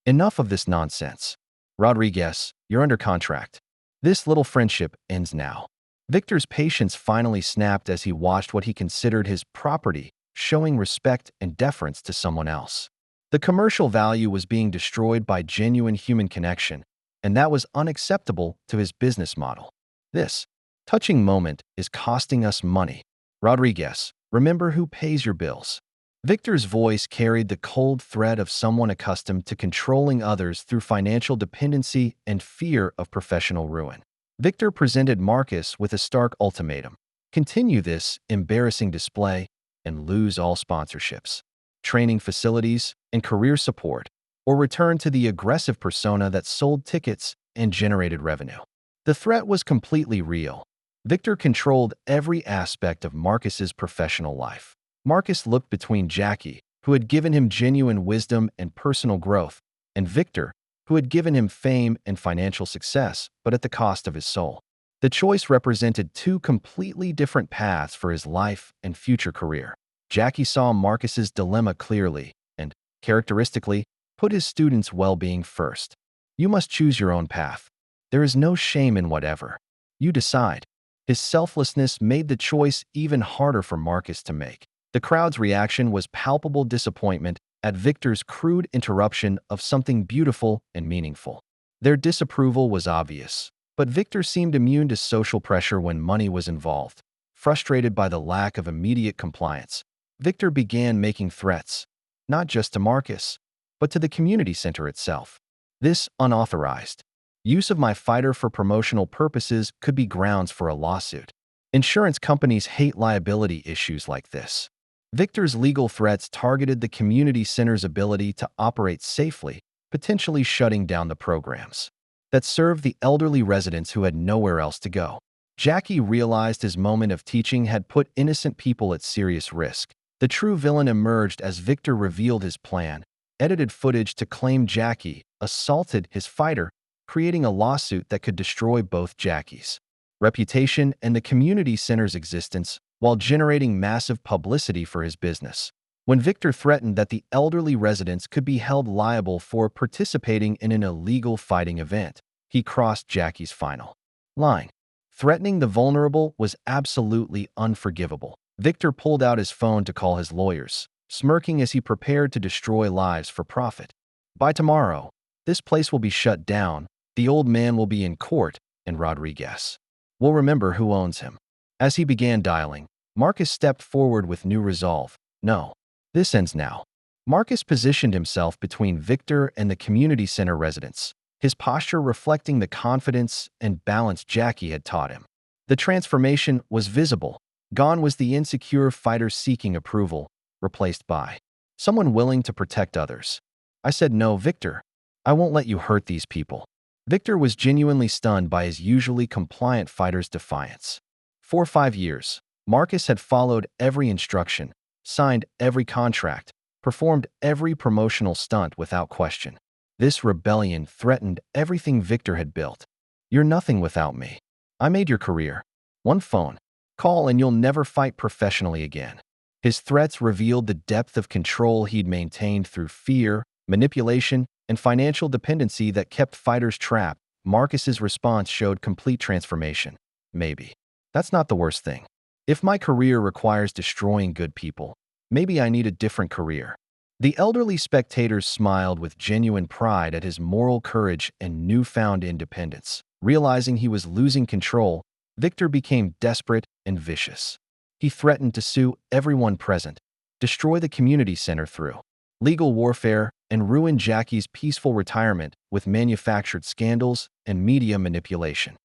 Enough of this nonsense. Rodriguez, you're under contract. This little friendship ends now. Victor's patience finally snapped as he watched what he considered his property showing respect and deference to someone else. The commercial value was being destroyed by genuine human connection, and that was unacceptable to his business model. This touching moment is costing us money. Rodriguez, remember who pays your bills. Victor's voice carried the cold thread of someone accustomed to controlling others through financial dependency and fear of professional ruin. Victor presented Marcus with a stark ultimatum: continue this embarrassing display and lose all sponsorships, training facilities, and career support, or return to the aggressive persona that sold tickets and generated revenue. The threat was completely real. Victor controlled every aspect of Marcus's professional life. Marcus looked between Jackie, who had given him genuine wisdom and personal growth, and Victor, who had given him fame and financial success, but at the cost of his soul. The choice represented two completely different paths for his life and future career. Jackie saw Marcus's dilemma clearly and, characteristically, put his students' well-being first. You must choose your own path. There is no shame in whatever you decide. His selflessness made the choice even harder for Marcus to make. The crowd's reaction was palpable disappointment at Victor's crude interruption of something beautiful and meaningful. Their disapproval was obvious, but Victor seemed immune to social pressure when money was involved. Frustrated by the lack of immediate compliance, Victor began making threats, not just to Marcus, but to the community center itself. This unauthorized use of my fighter for promotional purposes could be grounds for a lawsuit. Insurance companies hate liability issues like this. Victor's legal threats targeted the community center's ability to operate safely, potentially shutting down the programs that served the elderly residents who had nowhere else to go. Jackie realized his moment of teaching had put innocent people at serious risk. The true villain emerged as Victor revealed his plan: edited footage to claim Jackie assaulted his fighter, creating a lawsuit that could destroy both Jackie's reputation and the community center's existence, while generating massive publicity for his business. When Victor threatened that the elderly residents could be held liable for participating in an illegal fighting event, he crossed Jackie's final line. Threatening the vulnerable was absolutely unforgivable. Victor pulled out his phone to call his lawyers, smirking as he prepared to destroy lives for profit. By tomorrow, this place will be shut down, the old man will be in court, and Rodriguez will remember who owns him. As he began dialing, Marcus stepped forward with new resolve. No, This ends now. Marcus positioned himself between Victor and the community center residents, his posture reflecting the confidence and balance Jackie had taught him. The transformation was visible. Gone was the insecure fighter seeking approval, replaced by someone willing to protect others. I said, "No, Victor. I won't let you hurt these people." Victor was genuinely stunned by his usually compliant fighter's defiance. For 5 years, Marcus had followed every instruction, signed every contract, performed every promotional stunt without question. This rebellion threatened everything Victor had built. "You're nothing without me. I made your career. One phone call and you'll never fight professionally again." His threats revealed the depth of control he'd maintained through fear, manipulation, and financial dependency that kept fighters trapped. Marcus's response showed complete transformation. "Maybe that's not the worst thing. If my career requires destroying good people, maybe I need a different career." The elderly spectators smiled with genuine pride at his moral courage and newfound independence. Realizing he was losing control, Victor became desperate and vicious. He threatened to sue everyone present, destroy the community center through legal warfare, and ruin Jackie's peaceful retirement with manufactured scandals and media manipulation.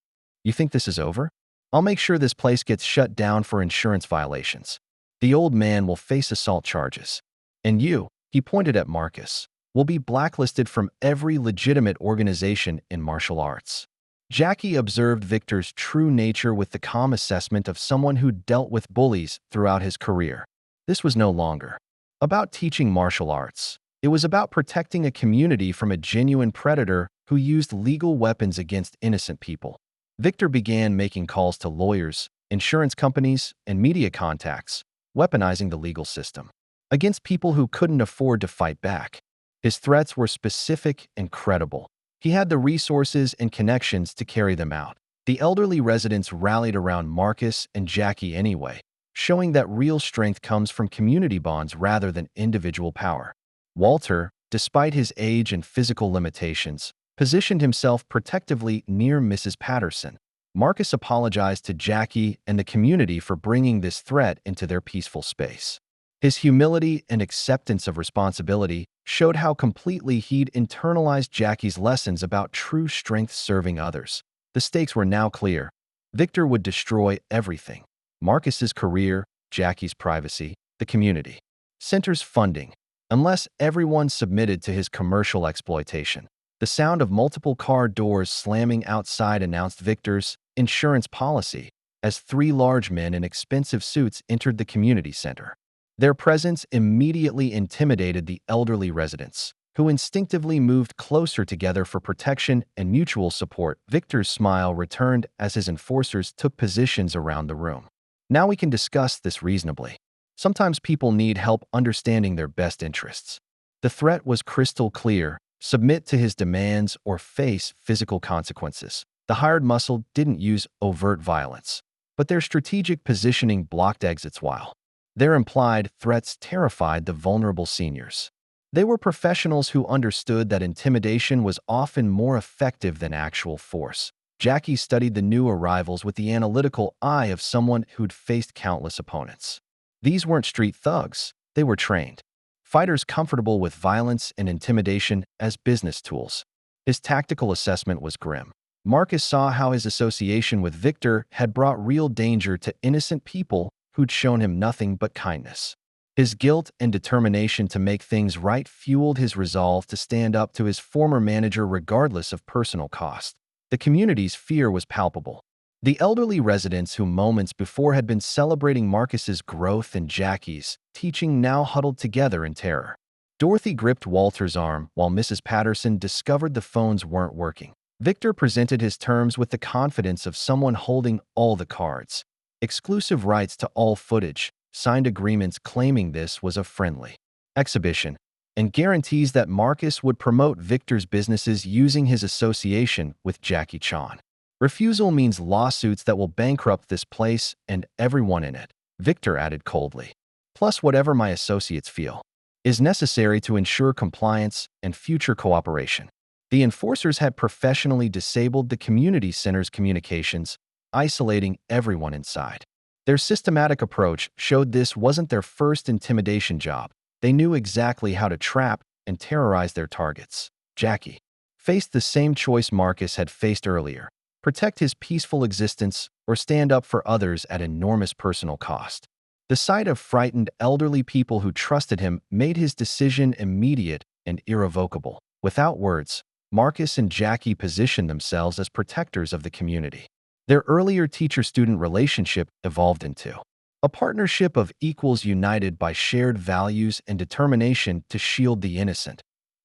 "You think this is over? I'll make sure this place gets shut down for insurance violations. The old man will face assault charges. And you," he pointed at Marcus, "will be blacklisted from every legitimate organization in martial arts." Jackie observed Victor's true nature with the calm assessment of someone who dealt with bullies throughout his career. This was no longer about teaching martial arts. It was about protecting a community from a genuine predator who used legal weapons against innocent people. Victor began making calls to lawyers, insurance companies, and media contacts, weaponizing the legal system against people who couldn't afford to fight back. His threats were specific and credible. He had the resources and connections to carry them out. The elderly residents rallied around Marcus and Jackie anyway, showing that real strength comes from community bonds rather than individual power. Walter, despite his age and physical limitations, positioned himself protectively near Mrs. Patterson. Marcus apologized to Jackie and the community for bringing this threat into their peaceful space. His humility and acceptance of responsibility showed how completely he'd internalized Jackie's lessons about true strength serving others. The stakes were now clear. Victor would destroy everything: Marcus's career, Jackie's privacy, the community center's funding, unless everyone submitted to his commercial exploitation. The sound of multiple car doors slamming outside announced Victor's insurance policy as 3 large men in expensive suits entered the community center. Their presence immediately intimidated the elderly residents, who instinctively moved closer together for protection and mutual support. Victor's smile returned as his enforcers took positions around the room. "Now we can discuss this reasonably. Sometimes people need help understanding their best interests." The threat was crystal clear: submit to his demands or face physical consequences. The hired muscle didn't use overt violence, but their strategic positioning blocked exits while their implied threats terrified the vulnerable seniors. They were professionals who understood that intimidation was often more effective than actual force. Jackie studied the new arrivals with the analytical eye of someone who'd faced countless opponents. These weren't street thugs. They were trained fighters comfortable with violence and intimidation as business tools. His tactical assessment was grim. Marcus saw how his association with Victor had brought real danger to innocent people who'd shown him nothing but kindness. His guilt and determination to make things right fueled his resolve to stand up to his former manager regardless of personal cost. The community's fear was palpable. The elderly residents who moments before had been celebrating Marcus's growth and Jackie's teaching now huddled together in terror. Dorothy gripped Walter's arm while Mrs. Patterson discovered the phones weren't working. Victor presented his terms with the confidence of someone holding all the cards. Exclusive rights to all footage, signed agreements claiming this was a friendly exhibition, and guarantees that Marcus would promote Victor's businesses using his association with Jackie Chan. "Refusal means lawsuits that will bankrupt this place and everyone in it," Victor added coldly. "Plus whatever my associates feel is necessary to ensure compliance and future cooperation." The enforcers had professionally disabled the community center's communications, isolating everyone inside. Their systematic approach showed this wasn't their first intimidation job. They knew exactly how to trap and terrorize their targets. Jackie faced the same choice Marcus had faced earlier: protect his peaceful existence or stand up for others at enormous personal cost. The sight of frightened elderly people who trusted him made his decision immediate and irrevocable. Without words, Marcus and Jackie positioned themselves as protectors of the community. Their earlier teacher-student relationship evolved into a partnership of equals united by shared values and determination to shield the innocent.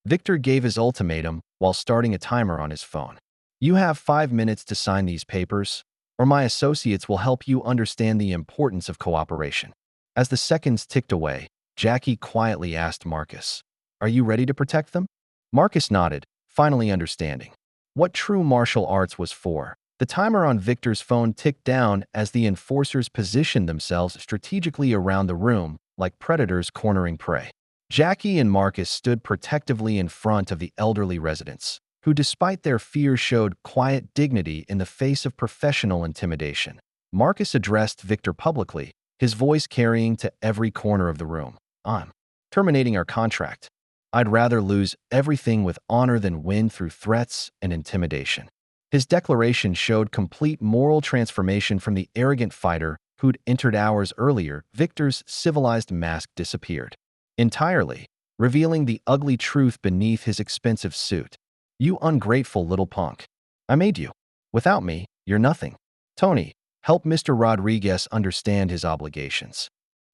Victor gave his ultimatum while starting a timer on his phone. "You have 5 minutes to sign these papers, or my associates will help you understand the importance of cooperation." As the seconds ticked away, Jackie quietly asked Marcus, "Are you ready to protect them?" Marcus nodded, finally understanding what true martial arts was for. The timer on Victor's phone ticked down as the enforcers positioned themselves strategically around the room, like predators cornering prey. Jackie and Marcus stood protectively in front of the elderly residents, who despite their fear showed quiet dignity in the face of professional intimidation. Marcus addressed Victor publicly, his voice carrying to every corner of the room. "I'm terminating our contract. I'd rather lose everything with honor than win through threats and intimidation." His declaration showed complete moral transformation from the arrogant fighter who'd entered hours earlier. Victor's civilized mask disappeared entirely, revealing the ugly truth beneath his expensive suit. "You ungrateful little punk. I made you. Without me, you're nothing. Tony, help Mr. Rodriguez understand his obligations."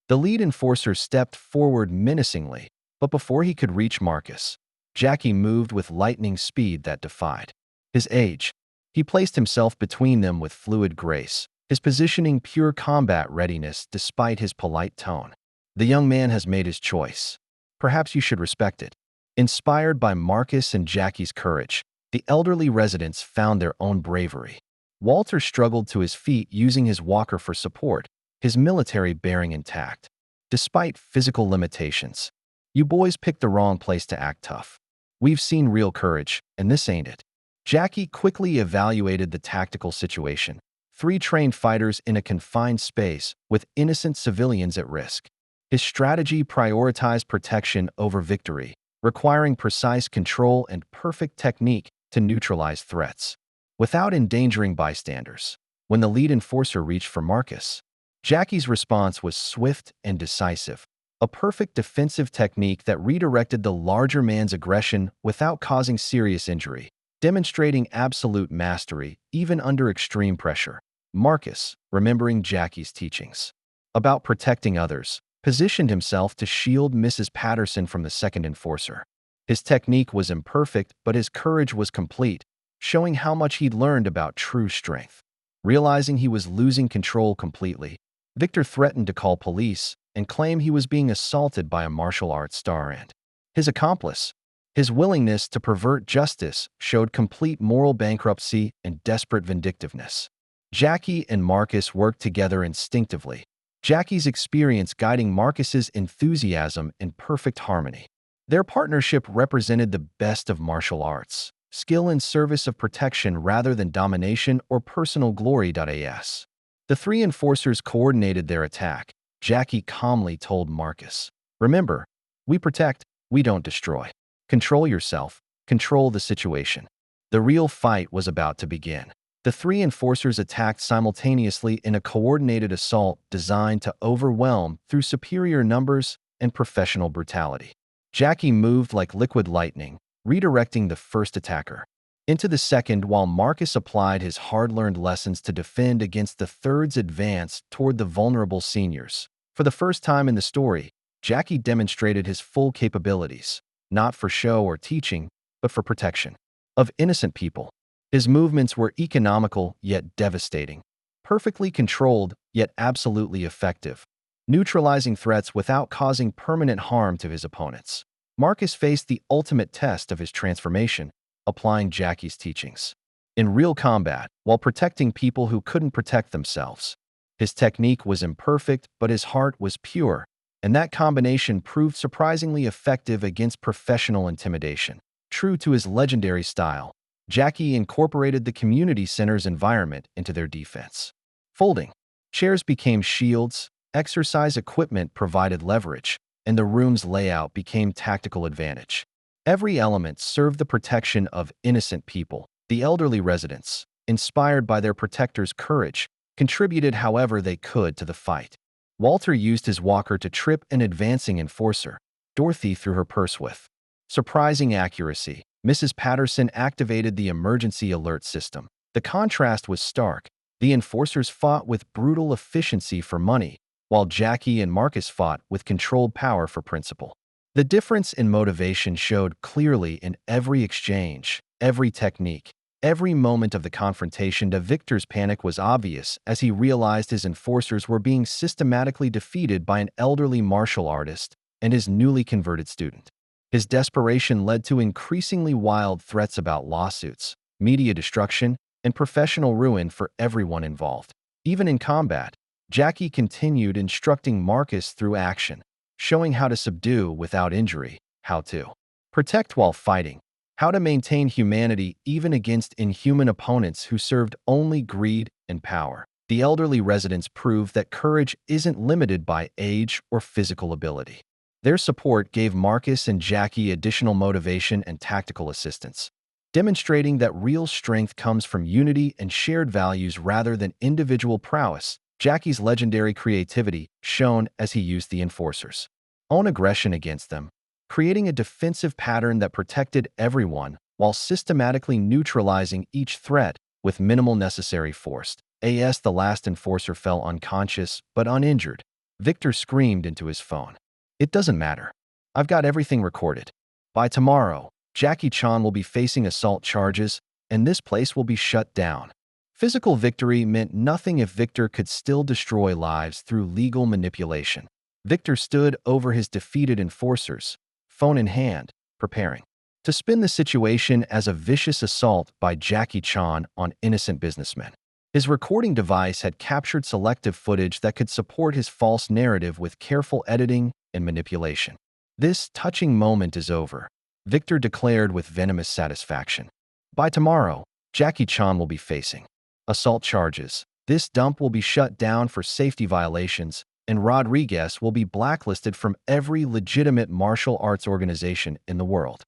The lead enforcer stepped forward menacingly, but before he could reach Marcus, Jackie moved with lightning speed that defied his age. He placed himself between them with fluid grace, his positioning pure combat readiness despite his polite tone. "The young man has made his choice. Perhaps you should respect it." Inspired by Marcus and Jackie's courage, the elderly residents found their own bravery. Walter struggled to his feet using his walker for support, his military bearing intact. Despite physical limitations, "You boys picked the wrong place to act tough. We've seen real courage, and this ain't it." Jackie quickly evaluated the tactical situation: 3 trained fighters in a confined space with innocent civilians at risk. His strategy prioritized protection over victory, requiring precise control and perfect technique to neutralize threats, without endangering bystanders. When the lead enforcer reached for Marcus, Jackie's response was swift and decisive, a perfect defensive technique that redirected the larger man's aggression without causing serious injury, demonstrating absolute mastery even under extreme pressure. Marcus, remembering Jackie's teachings about protecting others, positioned himself to shield Mrs. Patterson from the second enforcer. His technique was imperfect, but his courage was complete, showing how much he'd learned about true strength. Realizing he was losing control completely, Victor threatened to call police and claim he was being assaulted by a martial arts star, and his accomplice. His willingness to pervert justice showed complete moral bankruptcy and desperate vindictiveness. Jackie and Marcus worked together instinctively, Jackie's experience guiding Marcus's enthusiasm in perfect harmony. Their partnership represented the best of martial arts, skill in service of protection rather than domination or personal glory. As the 3 enforcers coordinated their attack, Jackie calmly told Marcus, "Remember, we protect, we don't destroy. Control yourself, control the situation." The real fight was about to begin. The 3 enforcers attacked simultaneously in a coordinated assault designed to overwhelm through superior numbers and professional brutality. Jackie moved like liquid lightning, redirecting the first attacker into the second, while Marcus applied his hard-learned lessons to defend against the third's advance toward the vulnerable seniors. For the first time in the story, Jackie demonstrated his full capabilities, not for show or teaching, but for protection of innocent people. His movements were economical yet devastating, perfectly controlled yet absolutely effective, neutralizing threats without causing permanent harm to his opponents. Marcus faced the ultimate test of his transformation, applying Jackie's teachings in real combat while protecting people who couldn't protect themselves. His technique was imperfect, but his heart was pure, and that combination proved surprisingly effective against professional intimidation. True to his legendary style, Jackie incorporated the community center's environment into their defense. Folding chairs became shields, exercise equipment provided leverage, and the room's layout became tactical advantage. Every element served the protection of innocent people. The elderly residents, inspired by their protector's courage, contributed however they could to the fight. Walter used his walker to trip an advancing enforcer. Dorothy threw her purse with surprising accuracy. Mrs. Patterson activated the emergency alert system. The contrast was stark. The enforcers fought with brutal efficiency for money, while Jackie and Marcus fought with controlled power for principle. The difference in motivation showed clearly in every exchange, every technique, every moment of the confrontation. Victor's panic was obvious as he realized his enforcers were being systematically defeated by an elderly martial artist and his newly converted student. His desperation led to increasingly wild threats about lawsuits, media destruction, and professional ruin for everyone involved. Even in combat, Jackie continued instructing Marcus through action, showing how to subdue without injury, how to protect while fighting, how to maintain humanity even against inhuman opponents who served only greed and power. The elderly residents proved that courage isn't limited by age or physical ability. Their support gave Marcus and Jackie additional motivation and tactical assistance, demonstrating that real strength comes from unity and shared values rather than individual prowess. Jackie's legendary creativity shone as he used the enforcers' own aggression against them, creating a defensive pattern that protected everyone while systematically neutralizing each threat with minimal necessary force. As the last enforcer fell unconscious but uninjured, Victor screamed into his phone, "It doesn't matter. I've got everything recorded. By tomorrow, Jackie Chan will be facing assault charges, and this place will be shut down." Physical victory meant nothing if Victor could still destroy lives through legal manipulation. Victor stood over his defeated enforcers, phone in hand, preparing to spin the situation as a vicious assault by Jackie Chan on innocent businessmen. His recording device had captured selective footage that could support his false narrative with careful editing and manipulation. "This touching moment is over," Victor declared with venomous satisfaction. "By tomorrow, Jackie Chan will be facing assault charges. This dump will be shut down for safety violations, and Rodriguez will be blacklisted from every legitimate martial arts organization in the world."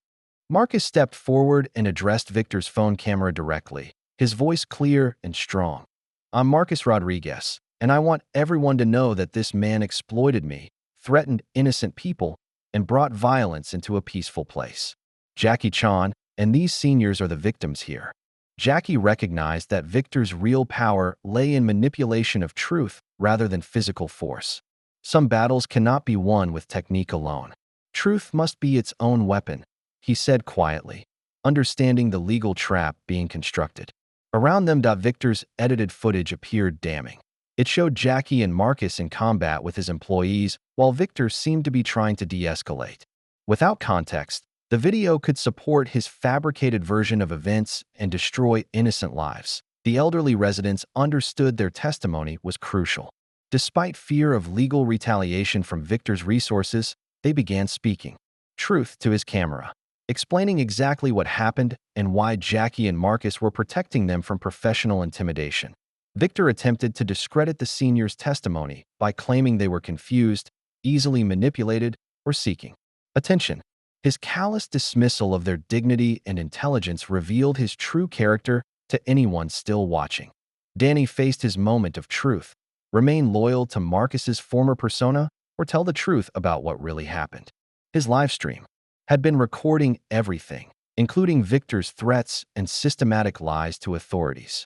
Marcus stepped forward and addressed Victor's phone camera directly, his voice clear and strong. "I'm Marcus Rodriguez, and I want everyone to know that this man exploited me, threatened innocent people, and brought violence into a peaceful place. Jackie Chan and these seniors are the victims here." Jackie recognized that Victor's real power lay in manipulation of truth rather than physical force. Some battles cannot be won with technique alone. Truth must be its own weapon, he said quietly, understanding the legal trap being constructed. Around them, Victor's edited footage appeared damning. It showed Jackie and Marcus in combat with his employees, while Victor seemed to be trying to de-escalate. Without context, the video could support his fabricated version of events and destroy innocent lives. The elderly residents understood their testimony was crucial. Despite fear of legal retaliation from Victor's resources, they began speaking truth to his camera, explaining exactly what happened and why Jackie and Marcus were protecting them from professional intimidation. Victor attempted to discredit the seniors' testimony by claiming they were confused, easily manipulated, or seeking attention. His callous dismissal of their dignity and intelligence revealed his true character to anyone still watching. Danny faced his moment of truth. Remain loyal to Marcus's former persona or tell the truth about what really happened. His livestream had been recording everything, including Victor's threats and systematic lies to authorities.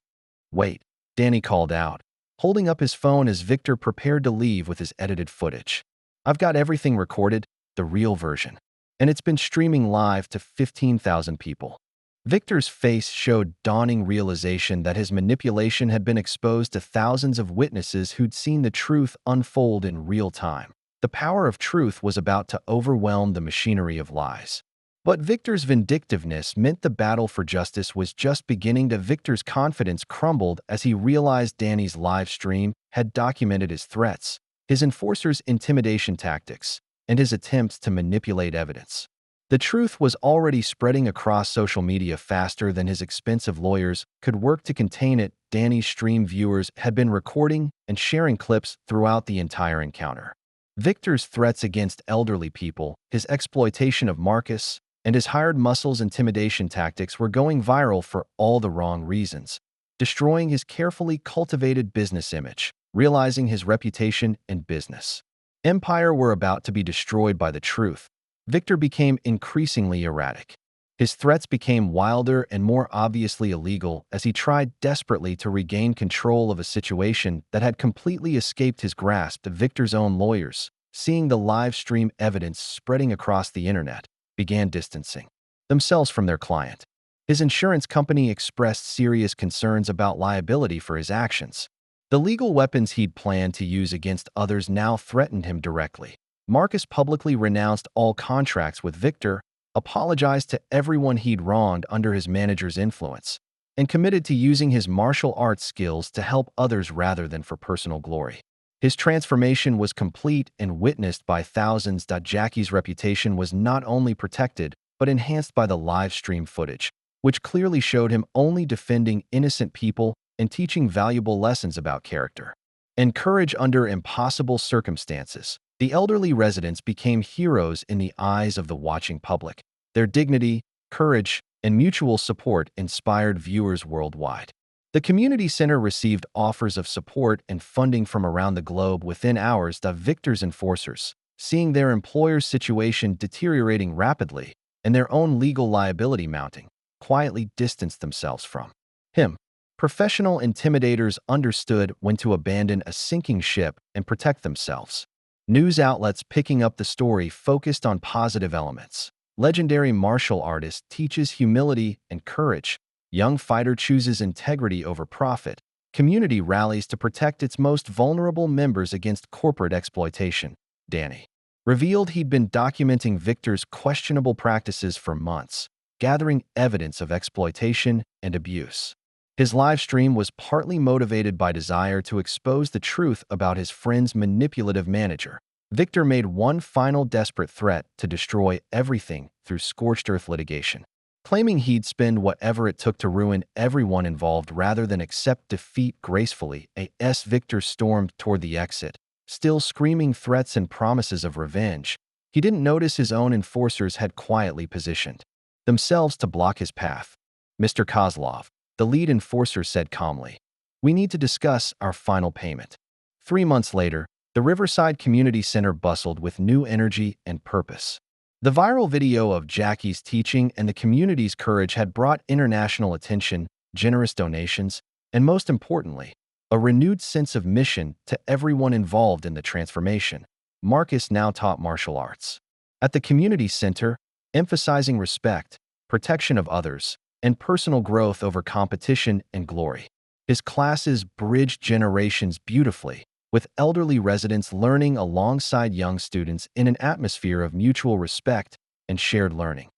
"Wait," Danny called out, holding up his phone as Victor prepared to leave with his edited footage. "I've got everything recorded, the real version, and it's been streaming live to 15,000 people." Victor's face showed dawning realization that his manipulation had been exposed to thousands of witnesses who'd seen the truth unfold in real time. The power of truth was about to overwhelm the machinery of lies. But Victor's vindictiveness meant the battle for justice was just beginning. Victor's confidence crumbled as he realized Danny's live stream had documented his threats, his enforcers' intimidation tactics, and his attempts to manipulate evidence. The truth was already spreading across social media faster than his expensive lawyers could work to contain it. Danny's stream viewers had been recording and sharing clips throughout the entire encounter. Victor's threats against elderly people, his exploitation of Marcus, and his hired muscle's intimidation tactics were going viral for all the wrong reasons, destroying his carefully cultivated business image, realizing his reputation and business empire were about to be destroyed by the truth. Victor became increasingly erratic. His threats became wilder and more obviously illegal as he tried desperately to regain control of a situation that had completely escaped his grasp. Victor's own lawyers, seeing the live stream evidence spreading across the internet, began distancing themselves from their client. His insurance company expressed serious concerns about liability for his actions. The legal weapons he'd planned to use against others now threatened him directly. Marcus publicly renounced all contracts with Victor, apologized to everyone he'd wronged under his manager's influence, and committed to using his martial arts skills to help others rather than for personal glory. His transformation was complete and witnessed by thousands. Jackie's reputation was not only protected, but enhanced by the live stream footage, which clearly showed him only defending innocent people and teaching valuable lessons about character and courage under impossible circumstances. The elderly residents became heroes in the eyes of the watching public. Their dignity, courage, and mutual support inspired viewers worldwide. The community center received offers of support and funding from around the globe within hours. Victor's enforcers, seeing their employer's situation deteriorating rapidly and their own legal liability mounting, quietly distanced themselves from him. Professional intimidators understood when to abandon a sinking ship and protect themselves. News outlets picking up the story focused on positive elements. Legendary martial artist teaches humility and courage. Young fighter chooses integrity over profit. Community rallies to protect its most vulnerable members against corporate exploitation. Danny revealed he'd been documenting Victor's questionable practices for months, gathering evidence of exploitation and abuse. His live stream was partly motivated by desire to expose the truth about his friend's manipulative manager. Victor made one final desperate threat to destroy everything through scorched earth litigation, claiming he'd spend whatever it took to ruin everyone involved rather than accept defeat gracefully. Victor stormed toward the exit, still screaming threats and promises of revenge. He didn't notice his own enforcers had quietly positioned themselves to block his path. Mr. Kozlov, the lead enforcer, said calmly, "We need to discuss our final payment." 3 months later, the Riverside Community Center bustled with new energy and purpose. The viral video of Jackie's teaching and the community's courage had brought international attention, generous donations, and most importantly, a renewed sense of mission to everyone involved in the transformation. Marcus now taught martial arts at the community center, emphasizing respect, protection of others, and personal growth over competition and glory. His classes bridged generations beautifully, with elderly residents learning alongside young students in an atmosphere of mutual respect and shared learning.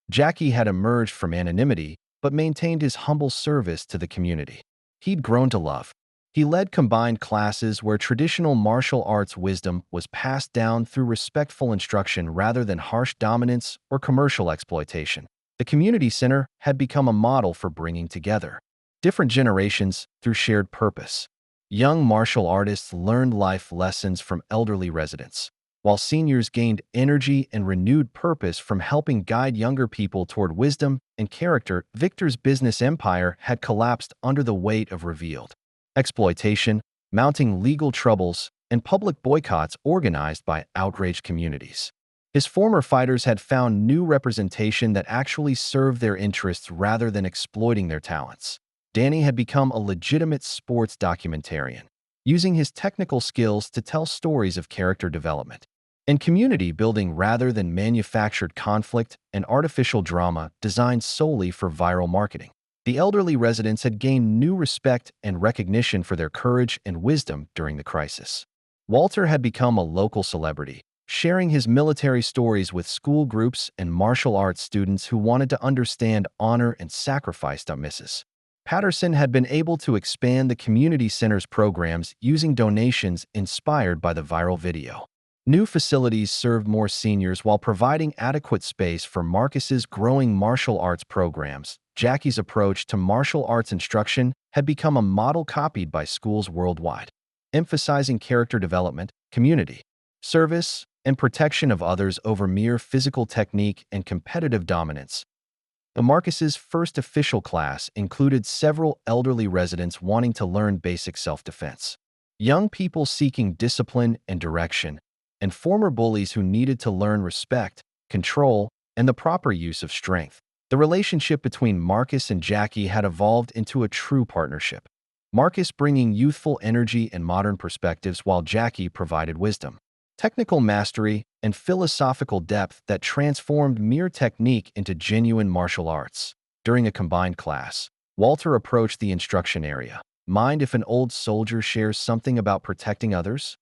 Jackie had emerged from anonymity but maintained his humble service to the community he'd grown to love. He led combined classes where traditional martial arts wisdom was passed down through respectful instruction rather than harsh dominance or commercial exploitation. The community center had become a model for bringing together different generations through shared purpose. Young martial artists learned life lessons from elderly residents, while seniors gained energy and renewed purpose from helping guide younger people toward wisdom and character. Victor's business empire had collapsed under the weight of revealed exploitation, mounting legal troubles, and public boycotts organized by outraged communities. His former fighters had found new representation that actually served their interests rather than exploiting their talents. Danny had become a legitimate sports documentarian, using his technical skills to tell stories of character development and community building rather than manufactured conflict and artificial drama designed solely for viral marketing. The elderly residents had gained new respect and recognition for their courage and wisdom during the crisis. Walter had become a local celebrity, sharing his military stories with school groups and martial arts students who wanted to understand honor and sacrifice. Mrs. Patterson had been able to expand the community center's programs using donations inspired by the viral video. New facilities served more seniors while providing adequate space for Marcus's growing martial arts programs. Jackie's approach to martial arts instruction had become a model copied by schools worldwide, emphasizing character development, community, service, and protection of others over mere physical technique and competitive dominance. The Marcus's first official class included several elderly residents wanting to learn basic self-defense, young people seeking discipline and direction, and former bullies who needed to learn respect, control, and the proper use of strength. The relationship between Marcus and Jackie had evolved into a true partnership, Marcus bringing youthful energy and modern perspectives while Jackie provided wisdom, technical mastery, and philosophical depth that transformed mere technique into genuine martial arts. During a combined class, Walter approached the instruction area. Mind if an old soldier shares something about protecting others?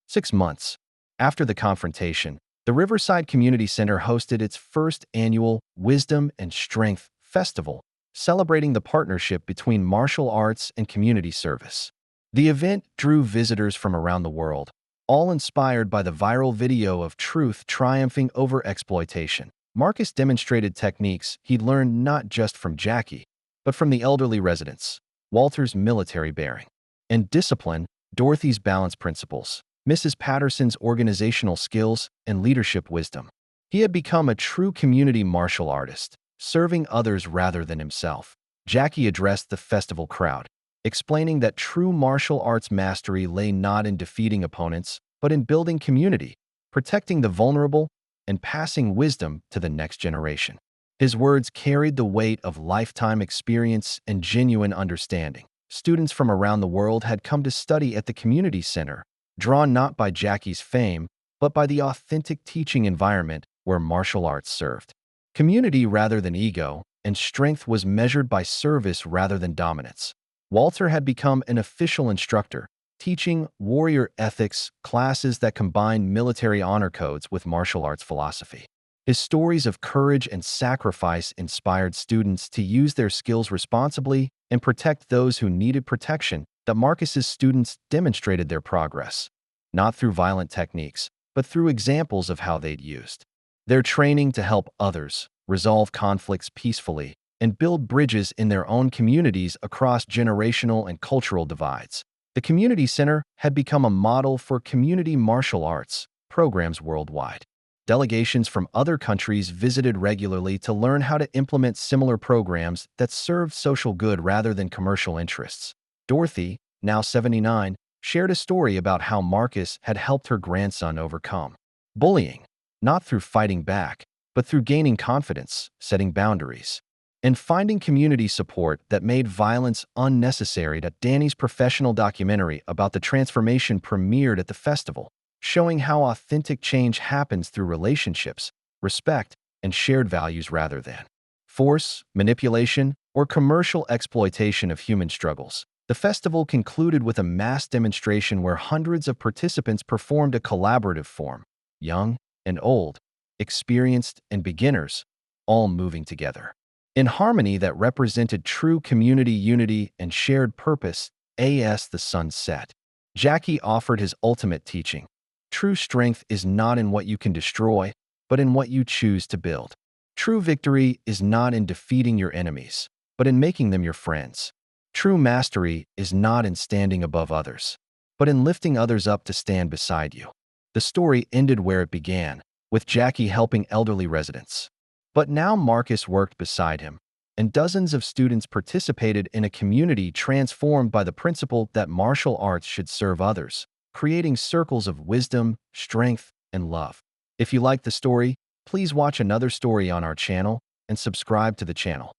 6 months after the confrontation, the Riverside Community Center hosted its first annual Wisdom and Strength Festival, celebrating the partnership between martial arts and community service. The event drew visitors from around the world, all inspired by the viral video of truth triumphing over exploitation. Marcus demonstrated techniques he'd learned not just from Jackie, but from the elderly residents, Walter's military bearing, and discipline, Dorothy's balance principles, Mrs. Patterson's organizational skills, and leadership wisdom. He had become a true community martial artist, serving others rather than himself. Jackie addressed the festival crowd, explaining that true martial arts mastery lay not in defeating opponents, but in building community, protecting the vulnerable, and passing wisdom to the next generation. His words carried the weight of lifetime experience and genuine understanding. Students from around the world had come to study at the community center, drawn not by Jackie's fame, but by the authentic teaching environment where martial arts served community rather than ego, and strength was measured by service rather than dominance. Walter had become an official instructor, teaching warrior ethics classes that combined military honor codes with martial arts philosophy. His stories of courage and sacrifice inspired students to use their skills responsibly and protect those who needed protection. That Marcus's students demonstrated their progress, not through violent techniques, but through examples of how they'd used their training to help others resolve conflicts peacefully and build bridges in their own communities across generational and cultural divides. The community center had become a model for community martial arts programs worldwide. Delegations from other countries visited regularly to learn how to implement similar programs that served social good rather than commercial interests. Dorothy, now 79, shared a story about how Marcus had helped her grandson overcome bullying, not through fighting back, but through gaining confidence, setting boundaries, and finding community support that made violence unnecessary. Danny's professional documentary about the transformation premiered at the festival, showing how authentic change happens through relationships, respect, and shared values rather than force, manipulation, or commercial exploitation of human struggles. The festival concluded with a mass demonstration where hundreds of participants performed a collaborative form, young and old, experienced and beginners, all moving together in harmony that represented true community unity and shared purpose. As the sun set, Jackie offered his ultimate teaching. True strength is not in what you can destroy, but in what you choose to build. True victory is not in defeating your enemies, but in making them your friends. True mastery is not in standing above others, but in lifting others up to stand beside you. The story ended where it began, with Jackie helping elderly residents. But now Marcus worked beside him, and dozens of students participated in a community transformed by the principle that martial arts should serve others, creating circles of wisdom, strength, and love. If you liked the story, please watch another story on our channel and subscribe to the channel.